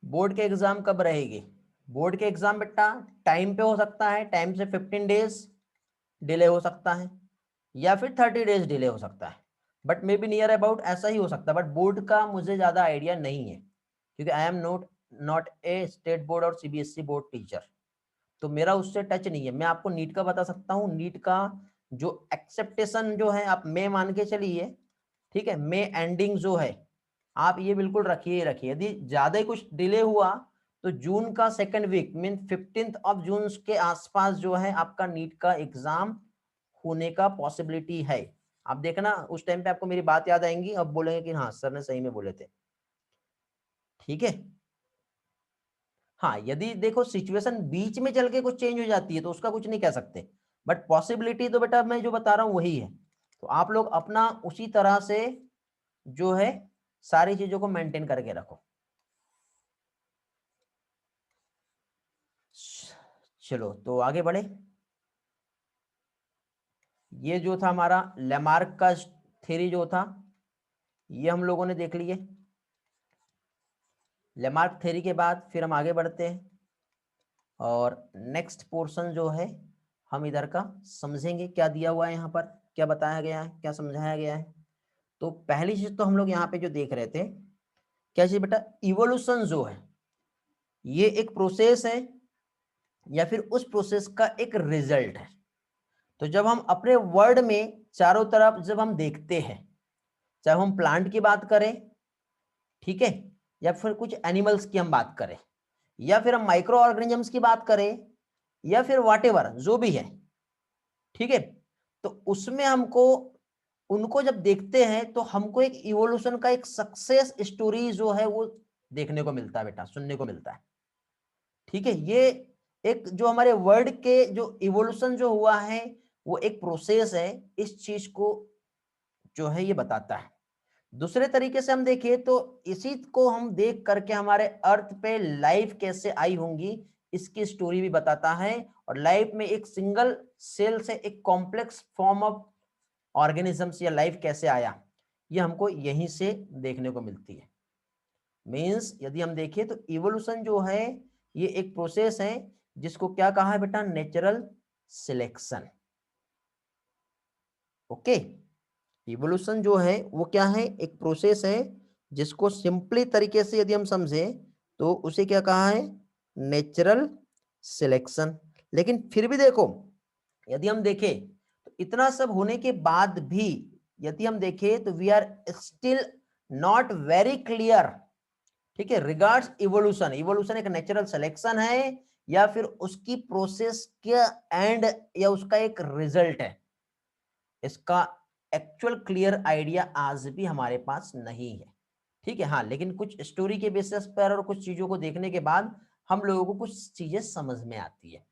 बोर्ड के एग्जाम कब रहेगी? बोर्ड के एग्जाम बेटा टाइम पे हो सकता है, टाइम से 15 डेज डिले हो सकता है, या फिर 30 डेज डिले हो सकता है, but may be near about ऐसा ही हो सकता है। बट बोर्ड का मुझे ज्यादा आइडिया नहीं है, क्योंकि I am not a state board और सीबीएसई बोर्ड टीचर, तो मेरा उससे टच नहीं है। मैं आपको नीट का बता सकता हूँ। नीट का जो एक्सेप्टेशन जो है आप मई मान के चलिए, ठीक है, मई एंडिंग जो है आप ये बिल्कुल रखिए रखिए। यदि ज्यादा ही कुछ डिले हुआ तो जून का second week mean 15th of June के आसपास जो है आपका नीट का एग्जाम होने का पॉसिबिलिटी है। आप देखना उस टाइम पे आपको मेरी बात याद आएंगी, अब बोलेंगे कि हाँ सर ने सही में बोले थे। ठीक है, हाँ यदि देखो सिचुएशन बीच में चल के कुछ चेंज हो जाती है तो उसका कुछ नहीं कह सकते, बट पॉसिबिलिटी तो बेटा मैं जो बता रहा हूं वही है। तो आप लोग अपना उसी तरह से जो है सारी चीजों को मेंटेन करके रखो। चलो तो आगे बढ़े। ये जो था हमारा लेमार्क का थ्योरी जो था, ये हम लोगों ने देख लिए। लेमार्क थ्योरी के बाद फिर हम आगे बढ़ते हैं और नेक्स्ट पोर्शन जो है हम इधर का समझेंगे। क्या दिया हुआ है यहाँ पर, क्या बताया गया है, क्या समझाया गया है। तो पहली चीज तो हम लोग यहाँ पे जो देख रहे थे, क्या चीज बेटा, इवोल्यूशन जो है ये एक प्रोसेस है या फिर उस प्रोसेस का एक रिजल्ट है। तो जब हम अपने वर्ल्ड में चारों तरफ जब हम देखते हैं, चाहे हम प्लांट की बात करें, ठीक है, या फिर कुछ एनिमल्स की हम बात करें, या फिर हम माइक्रो ऑर्गेनिजम्स की बात करें, या फिर व्हाटएवर जो भी है, ठीक है, तो उसमें हमको उनको जब देखते हैं तो हमको एक इवोल्यूशन का एक सक्सेस स्टोरी जो है वो देखने को मिलता है बेटा, सुनने को मिलता है। ठीक है, ये एक जो हमारे वर्ल्ड के जो इवोल्यूशन जो हुआ है वो एक प्रोसेस है, इस चीज को जो है ये बताता है। दूसरे तरीके से हम देखें तो इसी को हम देख करके हमारे अर्थ पे लाइफ कैसे आई होंगी इसकी स्टोरी भी बताता है। और लाइफ में एक सिंगल सेल से एक कॉम्प्लेक्स फॉर्म ऑफ ऑर्गेनिजम्स या लाइफ कैसे आया, ये हमको यहीं से देखने को मिलती है। मींस यदि हम देखें तो इवोल्यूशन जो है ये एक प्रोसेस है जिसको क्या कहा है बेटा, नेचुरल सिलेक्शन। ओके, इवोल्यूशन जो है वो क्या है, एक प्रोसेस है जिसको सिंपली तरीके से यदि हम समझे तो उसे क्या कहा है, नेचुरल सिलेक्शन। लेकिन फिर भी देखो, यदि हम देखें तो इतना सब होने के बाद भी यदि हम देखें तो we are still not very clear, ठीक है, रिगार्ड्स इवोल्यूशन। इवोल्यूशन एक नेचुरल सिलेक्शन है या फिर उसकी प्रोसेस के एंड या उसका एक रिजल्ट है, इसका एक्चुअल क्लियर आइडिया आज भी हमारे पास नहीं है। ठीक है, हाँ, लेकिन कुछ स्टोरी के बेसिस पर और कुछ चीजों को देखने के बाद हम लोगों को कुछ चीजें समझ में आती है।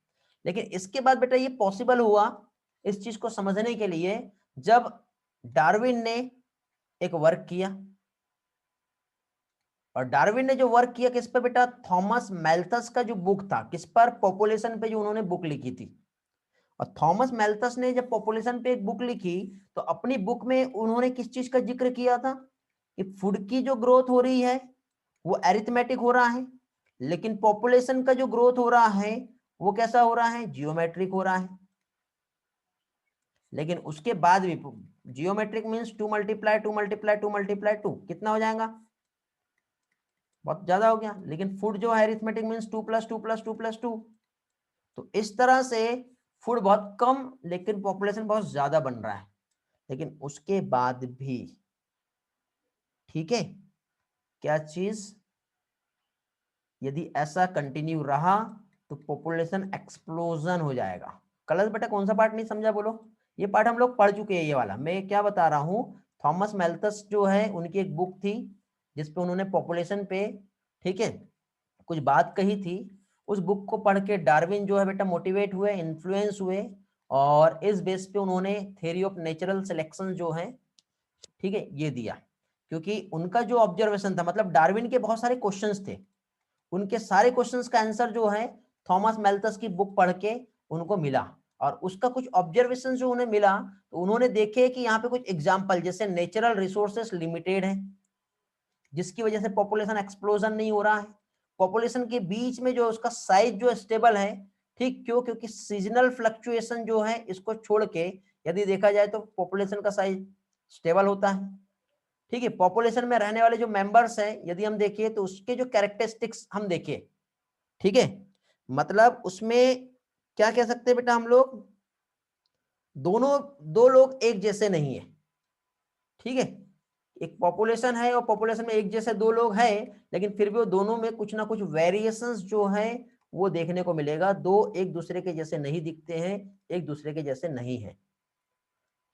लेकिन इसके बाद बेटा ये पॉसिबल हुआ इस चीज को समझने के लिए जब डार्विन ने एक वर्क किया, और डार्विन ने जो वर्क किया किस पे बेटा, थॉमस मैल्थस का जो बुक था, किस पर, पॉपुलेशन पे जो उन्होंने बुक लिखी थी। और थॉमस मैल्थस ने जब पॉपुलेशन पे एक बुक लिखी तो अपनी बुक में उन्होंने किस चीज का जिक्र किया था कि फूड की जो ग्रोथ हो रही है वो अरिथमेटिक हो रहा है, लेकिन पॉपुलेशन का जो ग्रोथ हो रहा है वो कैसा हो रहा है, जियोमेट्रिक हो रहा है। लेकिन उसके बाद भी geometric means 2 multiply 2 multiply 2 multiply 2 कितना हो जाएगा, बहुत ज्यादा हो गया। लेकिन फूड जो है arithmetic means 2 plus 2 plus 2 plus 2। तो इस तरह से फूड बहुत कम लेकिन पॉपुलेशन बहुत ज्यादा बन रहा है। लेकिन उसके बाद भी, ठीक है, क्या चीज, यदि ऐसा कंटिन्यू रहा तो पॉपुलेशन एक्सप्लोजन हो जाएगा। कलर बेटा कौन सा पार्ट नहीं समझा बोलो, ये पार्ट हम लोग पढ़ चुके हैं। ये वाला मैं क्या बता रहा हूं, थॉमस मैल्थस जो है उनकी एक बुक थी जिसपे उन्होंने पॉपुलेशन पे, ठीक है, कुछ बात कही थी। उस बुक को पढ़ के डार्विन जो है बेटा मोटिवेट हुए, इन्फ्लुएंस हुए, और इस बेस पे उन्होंने थ्योरी ऑफ नेचुरल सिलेक्शन जो है, ठीक है, ये दिया। क्योंकि उनका जो ऑब्जर्वेशन था, मतलब डार्विन के बहुत सारे क्वेश्चंस थे, उनके सारे क्वेश्चंस का आंसर जो है थॉमस मैल्थस की बुक पढ़ के उनको मिला। और उसका कुछ ऑब्जर्वेशन जो उन्हें मिला तो उन्होंने देखे कि यहाँ पे कुछ एग्जाम्पल, जैसे नेचुरल रिसोर्सेस लिमिटेड है जिसकी वजह से पॉपुलेशन एक्सप्लोजन नहीं हो रहा है। पॉपुलेशन के बीच में जो उसका साइज जो स्टेबल है, ठीक, क्यों, क्योंकि सीजनल फ्लक्चुएशन जो है इसको छोड़ के यदि देखा जाए तो पॉपुलेशन का साइज स्टेबल होता है। ठीक है, पॉपुलेशन में रहने वाले जो मेंबर्स हैं यदि हम देखिए तो उसके जो कैरेक्टरिस्टिक्स हम देखें, ठीक है, मतलब उसमें क्या कह सकते हैं बेटा हम लोग, दोनों, दो लोग एक जैसे नहीं है। ठीक है, एक पॉपुलेशन है और पॉपुलेशन में एक जैसे दो लोग हैं, लेकिन फिर भी वो दोनों में कुछ ना कुछ वेरिएशंस जो है वो देखने को मिलेगा। दो एक दूसरे के जैसे नहीं दिखते हैं, एक दूसरे के जैसे नहीं है।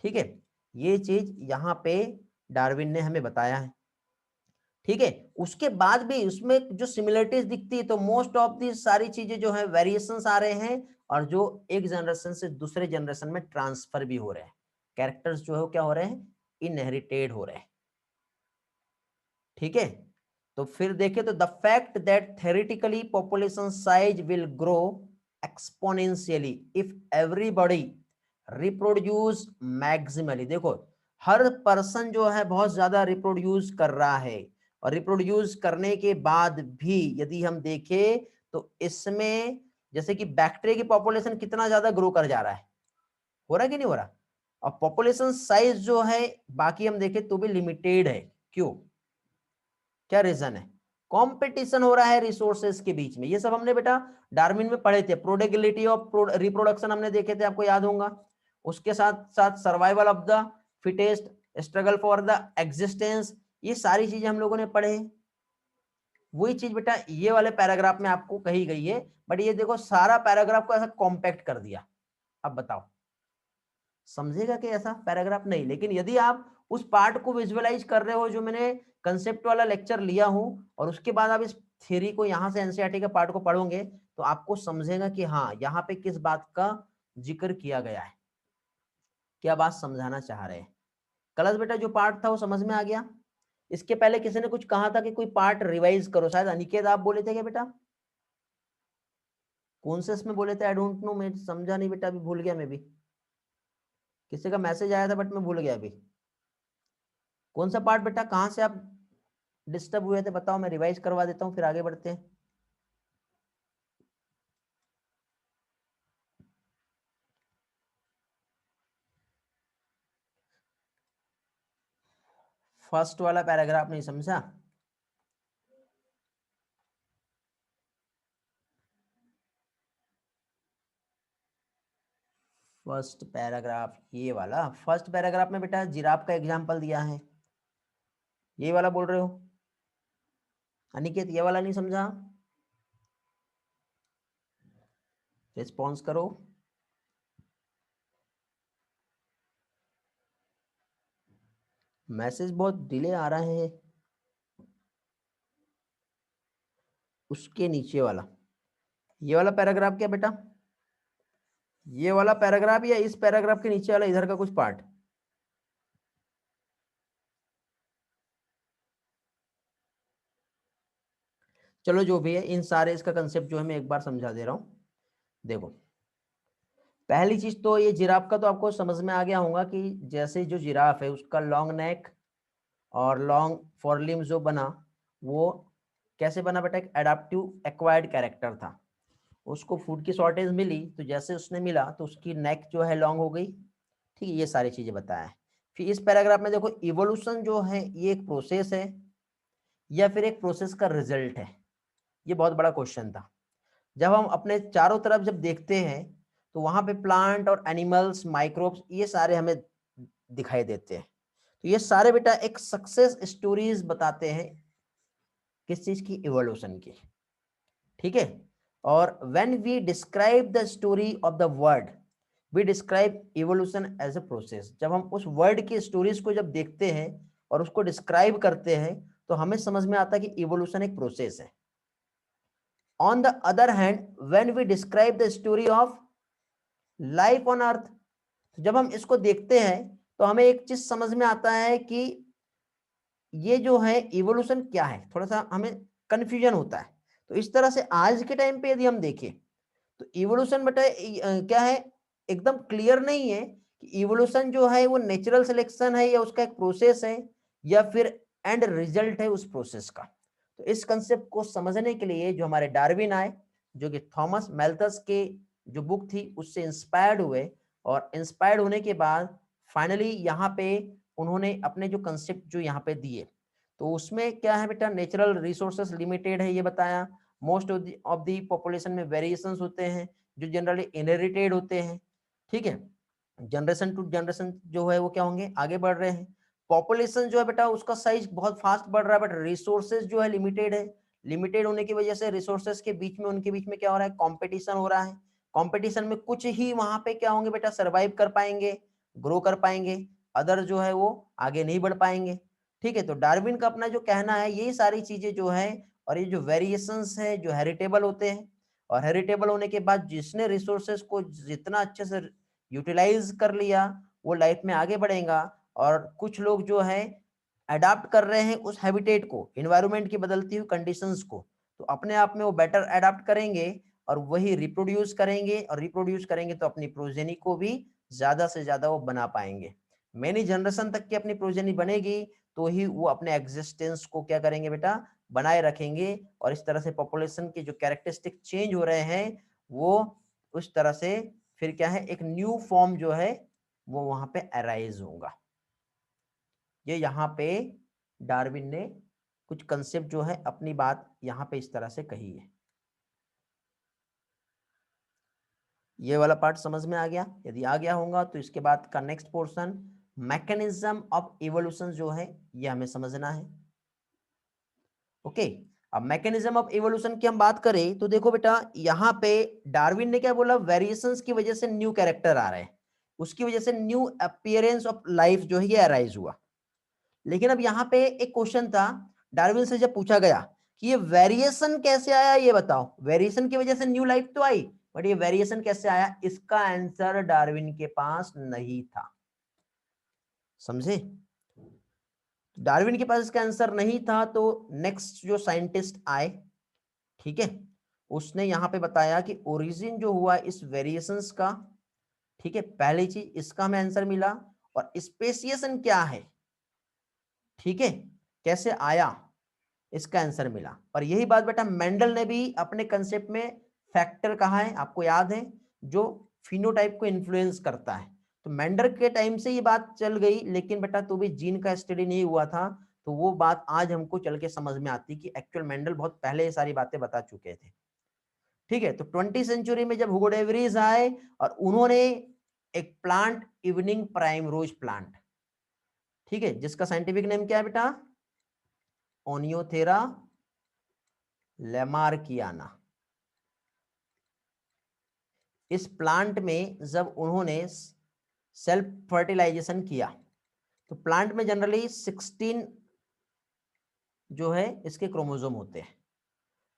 ठीक है, ये चीज यहाँ पे डार्विन ने हमें बताया है। ठीक है, उसके बाद भी उसमें जो सिमिलरिटीज दिखती है तो मोस्ट ऑफ दी सारी चीजें जो है वेरिएशंस आ रहे हैं, और जो एक जनरेशन से दूसरे जनरेशन में ट्रांसफर भी हो रहे हैं। कैरेक्टर्स जो है क्या हो रहे हैं, इनहेरिटेड हो रहे हैं। ठीक है, तो फिर देखें तो the fact that theoretically population size will grow exponentially if everybody reproduce maximally. देखो हर पर्सन जो है बहुत ज्यादा रिप्रोड्यूस कर रहा है, और रिप्रोड्यूस करने के बाद भी यदि हम देखें तो इसमें जैसे कि बैक्टीरिया की पॉपुलेशन कितना ज्यादा ग्रो कर जा रहा है, हो रहा है कि नहीं हो रहा, और पॉपुलेशन साइज जो है बाकी हम देखें तो भी लिमिटेड है। क्यों, क्या रीजन है, कंपटीशन हो रहा है रिसोर्सेज के बीच में। ये सब हमने बेटा डार्विन में पढ़े थे। प्रोडेबिलिटी ऑफ रिप्रोडक्शन हमने देखे थे, आपको याद होगा। उसके साथ साथ survival of the fittest, struggle for the existence, ये सारी चीजें हम लोगों ने पढ़े। वही चीज बेटा ये वाले पैराग्राफ में आपको कही गई है, बट ये देखो सारा पैराग्राफ को ऐसा कॉम्पैक्ट कर दिया। अब बताओ समझेगा कि ऐसा पैराग्राफ नहीं, लेकिन यदि आप उस पार्ट को विजुअलाइज कर रहे हो जो मैंने कंसेप्ट वाला लेक्चर लिया हूं, और उसके बाद आप इस थ्योरी को यहां से एनसीईआरटी के पार्ट को पढ़ोगे तो आपको समझेगा कि हाँ यहाँ पे किस बात का जिक्र किया गया है, क्या बात समझाना चाह रहे हैं। कलश बेटा जो पार्ट था वो समझ में आ गया। इसके पहले किसी ने कुछ कहा था कि कोई पार्ट रिवाइज करो, शायद अनिकेत आप बोले थे क्या बेटा, कौन से इसमें बोले थे, आई डोंट नो, मैं समझा नहीं बेटा, अभी भूल गया मैं भी। किसी का मैसेज आया था बट मैं भूल गया अभी। कौन सा पार्ट बेटा, कहां से आप डिस्टर्ब हुए थे बताओ, मैं रिवाइज करवा देता हूं फिर आगे बढ़ते हैं। फर्स्ट वाला पैराग्राफ नहीं समझा, फर्स्ट पैराग्राफ ये वाला, फर्स्ट पैराग्राफ में बेटा जिराफ का एग्जांपल दिया है, ये वाला बोल रहे हो अनिकेत, ये वाला नहीं समझा, रिस्पॉन्स करो। मैसेज बहुत डिले आ रहे हैं। उसके नीचे वाला, ये वाला पैराग्राफ क्या बेटा, ये वाला पैराग्राफ या इस पैराग्राफ के नीचे वाला इधर का कुछ पार्ट, चलो जो भी है, इन सारे इसका कंसेप्ट जो है मैं एक बार समझा दे रहा हूं। देखो, पहली चीज तो ये जिराफ का तो आपको समझ में आ गया होगा कि जैसे जो जिराफ है उसका लॉन्ग नेक और लॉन्ग फोरलिम्स जो बना, वो कैसे बना बेटा? एक एडाप्टिव एक्वायर्ड कैरेक्टर था। उसको फूड की शॉर्टेज मिली, तो जैसे उसने मिला तो उसकी नेक जो है लॉन्ग हो गई। ठीक है, ये सारी चीजें बताया है। फिर इस पैराग्राफ में देखो, इवोल्यूशन जो है ये एक प्रोसेस है या फिर एक प्रोसेस का रिजल्ट है? ये बहुत बड़ा क्वेश्चन था। जब हम अपने चारों तरफ जब देखते हैं तो वहां पे प्लांट और एनिमल्स, माइक्रोब्स, ये सारे हमें दिखाई देते हैं। तो ये सारे बेटा एक सक्सेस स्टोरीज बताते हैं, किस चीज की? इवोल्यूशन की। ठीक है, और when we describe the story of the word, we describe evolution as a process. जब हम उस वर्ड की स्टोरीज को जब देखते हैं और उसको डिस्क्राइब करते हैं तो हमें समझ में आता है कि इवोल्यूशन एक प्रोसेस है। On the other hand, when we describe the story of life on earth, जब हम इसको देखते हैं तो हमें एक चीज समझ में आता है कि ये जो है इवोल्यूशन क्या है, थोड़ा सा हमें कंफ्यूजन होता है। तो इस तरह से आज के टाइम पे यदि हम देखें तो इवोल्यूशन बेटा क्या है, एकदम क्लियर नहीं है कि इवोल्यूशन जो है वो नेचुरल सिलेक्शन है या उसका एक प्रोसेस है या फिर एंड रिजल्ट है उस प्रोसेस का। तो इस कंसेप्ट को समझने के लिए जो हमारे डार्विन आए, जो कि थॉमस मैल्थस के जो बुक थी उससे इंस्पायर्ड हुए, और इंस्पायर्ड होने के बाद फाइनली यहाँ पे उन्होंने अपने जो कंसेप्ट जो यहाँ पे दिए, तो उसमें क्या है बेटा, नेचुरल रिसोर्सेस लिमिटेड है ये बताया। मोस्ट ऑफ द पॉपुलेशन में वेरिएशंस होते हैं जो जनरली इनहेरिटेड होते हैं। ठीक है, जनरेशन टू जनरेशन जो है वो क्या होंगे, आगे बढ़ रहे हैं। पॉपुलेशन जो है बेटा उसका साइज बहुत फास्ट बढ़ रहा है, बट रिसोर्सेज जो है लिमिटेड है। लिमिटेड होने की वजह से रिसोर्सेज के बीच में, उनके बीच में क्या हो रहा है, कंपटीशन हो रहा है। कंपटीशन में कुछ ही वहां पे क्या होंगे बेटा, सरवाइव कर पाएंगे, ग्रो कर पाएंगे, अदर जो है वो आगे नहीं बढ़ पाएंगे। ठीक है, तो डार्विन का अपना जो कहना है, यही सारी चीजें जो है, और ये जो वेरिएशंस है जो हेरिटेबल होते हैं, और हेरिटेबल होने के बाद जिसने रिसोर्सेज को जितना अच्छे से यूटिलाइज कर लिया वो लाइफ में आगे बढ़ेगा। और कुछ लोग जो है अडाप्ट कर रहे हैं उस हैबिटेट को, एनवायरनमेंट की बदलती हुई कंडीशंस को, तो अपने आप में वो बेटर अडाप्ट करेंगे और वही रिप्रोड्यूस करेंगे, और रिप्रोड्यूस करेंगे तो अपनी प्रोजेनी को भी ज्यादा से ज्यादा वो बना पाएंगे। मेनी जनरेशन तक की अपनी प्रोजेनी बनेगी तो ही वो अपने एग्जिस्टेंस को क्या करेंगे बेटा, बनाए रखेंगे। और इस तरह से पॉपुलेशन के जो कैरेक्टरिस्टिक चेंज हो रहे हैं वो उस तरह से फिर क्या है, एक न्यू फॉर्म जो है वो वहां पे अराइज होगा। ये यहाँ पे डार्विन ने कुछ कंसेप्ट जो है अपनी बात यहाँ पे इस तरह से कही है। ये वाला पार्ट समझ में आ गया? यदि आ गया होगा तो इसके बाद का next portion, mechanism of evolution जो है ये हमें समझना है। ओके, अब मैकेनिज्म ऑफ इवोल्यूशन की हम बात करें तो देखो बेटा, यहाँ पे डार्विन ने क्या बोला, वेरिएशंस की वजह से न्यू कैरेक्टर आ रहे हैं, उसकी वजह से न्यू अपीयरेंस ऑफ लाइफ जो है ये अराइज हुआ। लेकिन अब यहाँ पे एक क्वेश्चन था, डार्विन से जब पूछा गया कि ये वेरिएशन कैसे आया, ये बताओ, वेरिएशन की वजह से न्यू लाइफ तो आई, बट ये वेरिएशन कैसे आया, इसका आंसर डार्विन के पास नहीं था। समझे? डार्विन के पास इसका आंसर नहीं था। तो नेक्स्ट जो साइंटिस्ट आए, ठीक है, उसने यहां पे बताया कि ओरिजिन जो हुआ इस वेरिएशंस का, ठीक है, पहली चीज इसका हमें आंसर मिला, और स्पेसिएशन क्या है, ठीक है, कैसे आया, इसका आंसर मिला। और यही बात बेटा मेंडल ने भी अपने कंसेप्ट में फैक्टर कहा है, आपको याद है, जो फिनोटाइप को इन्फ्लुएंस करता है। तो मेंडल के टाइम से ये बात चल गई, लेकिन बेटा तो भी जीन का स्टडी नहीं हुआ था, तो वो बात आज हमको चल के समझ में आती कि एक्चुअल मेंडल बहुत पहले ये सारी बातें बता चुके थे। ठीक है, तो 20 सेंचुरी में जब हुगो डे व्रीज आए और उन्होंने एक plant, evening primrose plant, ठीक है, जिसका साइंटिफिक नेम क्या है बेटा, ओनियोथेरा लेमार्कियाना। इस प्लांट में जब उन्होंने सेल्फ फर्टिलाइजेशन किया तो प्लांट में जनरली 16 जो है इसके क्रोमोसोम होते हैं,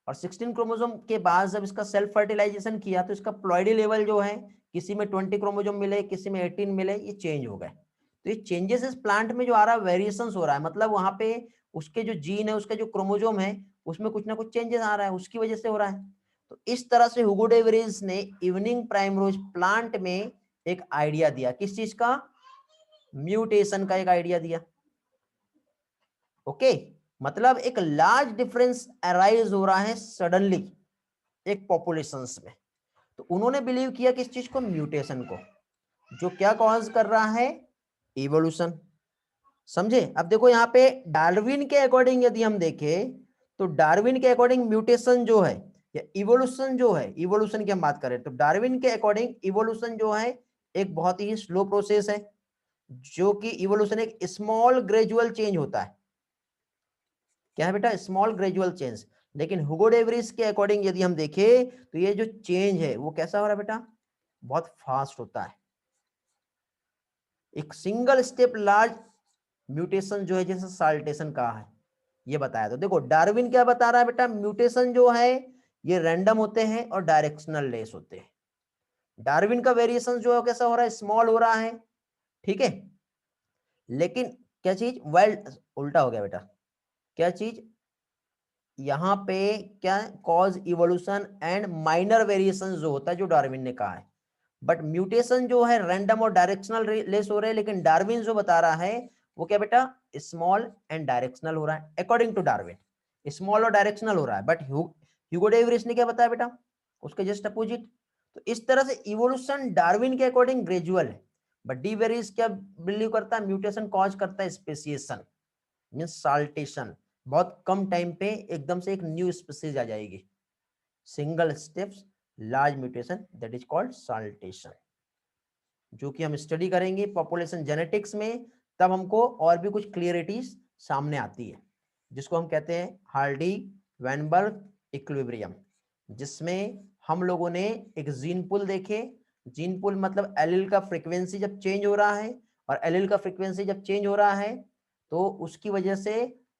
और 16 क्रोमोसोम के बाद जब इसका सेल्फ फर्टिलाइजेशन किया तो इसका प्लॉइडी लेवल जो है, किसी में 20 क्रोमोसोम मिले, किसी में 18 मिले, ये चेंज हो गए। तो ये चेंजेस इस प्लांट में जो आ रहा है, वेरिएशंस हो रहा है, मतलब वहां पे उसके जो जीन है, उसके जो क्रोमोसोम है, उसमें कुछ ना कुछ चेंजेस आ रहा है, उसकी वजह से हो रहा है। तो इस तरह से ह्यूगो डे व्रीज ने इवनिंग प्राइमरोज प्लांट में एक आइडिया दिया, किस चीज का, म्यूटेशन का एक आइडिया दिया। ओके, मतलब एक लार्ज डिफरेंस अराइज हो रहा है सडनली एक पॉपुलेशंस में, तो उन्होंने बिलीव किया कि इस चीज को, म्यूटेशन को, जो क्या कॉज कर रहा है, इवोल्यूशन। समझे? अब देखो यहाँ पे डार्विन के अकॉर्डिंग यदि हम देखें तो डार्विन के अकॉर्डिंग म्यूटेशन जो है या इवोल्यूशन जो है, इवोल्यूशन की हम बात करें तो डार्विन के अकॉर्डिंग इवोल्यूशन जो है एक बहुत ही स्लो प्रोसेस है, जो कि इवोल्यूशन एक स्मॉल ग्रेजुअल चेंज होता है। क्या है बेटा? Small gradual change. लेकिन ह्यूगो डे व्रीज के अकॉर्डिंग यदि हम देखें तो ये जो चेंज है वो कैसा हो रहा है बेटा? बहुत फास्ट होता है। एक सिंगल स्टेप लार्ज म्यूटेशन जो है, जैसे साल्टेशन कहा है, ये बताया। तो देखो डार्विन क्या बता रहा है बेटा, म्यूटेशन जो है ये रैंडम होते हैं और डायरेक्शनल लेस होते हैं। डार्विन का वेरिएशन जो है कैसा हो रहा है, स्मॉल हो रहा है, ठीक है। लेकिन क्या चीज, वाइल्ड, उल्टा हो गया बेटा, क्या चीज यहां पे, क्या cause evolution and minor variation जो होता है, जो डार्विन ने कहा है। बट म्यूटेशन जो है रैंडम और डायरेक्शनल लेस हो रहे हैं, लेकिन डार्विन जो बता रहा है वो क्या बेटा, स्मॉल एंड डायरेक्शनल हो रहा है। अकॉर्डिंग टू डार्विन स्मॉल और डायरेक्शनल हो रहा है, बट ह्यूगो डे व्रीज ने क्या बताया बेटा, उसके जस्ट अपोजिट। तो इस तरह से इवोल्यूशन डार्विन के अकॉर्डिंग ग्रेजुअल है, बट डी वेरीज क्या बिलीव करता है, म्यूटेशन कॉज करता है स्पेसिएशन, मींस साल्टेशन। बहुत कम टाइम पे एकदम से एक न्यू स्पीसीज आ जाएगी, single steps large mutation, that is called saltation, जो कि हम स्टडी करेंगे पॉपुलेशन जेनेटिक्स में। तब हमको और भी कुछ क्लियरिटीज सामने आती है, जिसको हम कहते हैं हार्डी वैनबर्ग इक्विलिब्रियम, जिसमें हम लोगों ने एक जीन पूल देखे। जीन पूल मतलब एलील का फ्रीक्वेंसी जब चेंज हो रहा है, और एलील का फ्रीक्वेंसी जब चेंज हो रहा है तो उसकी वजह से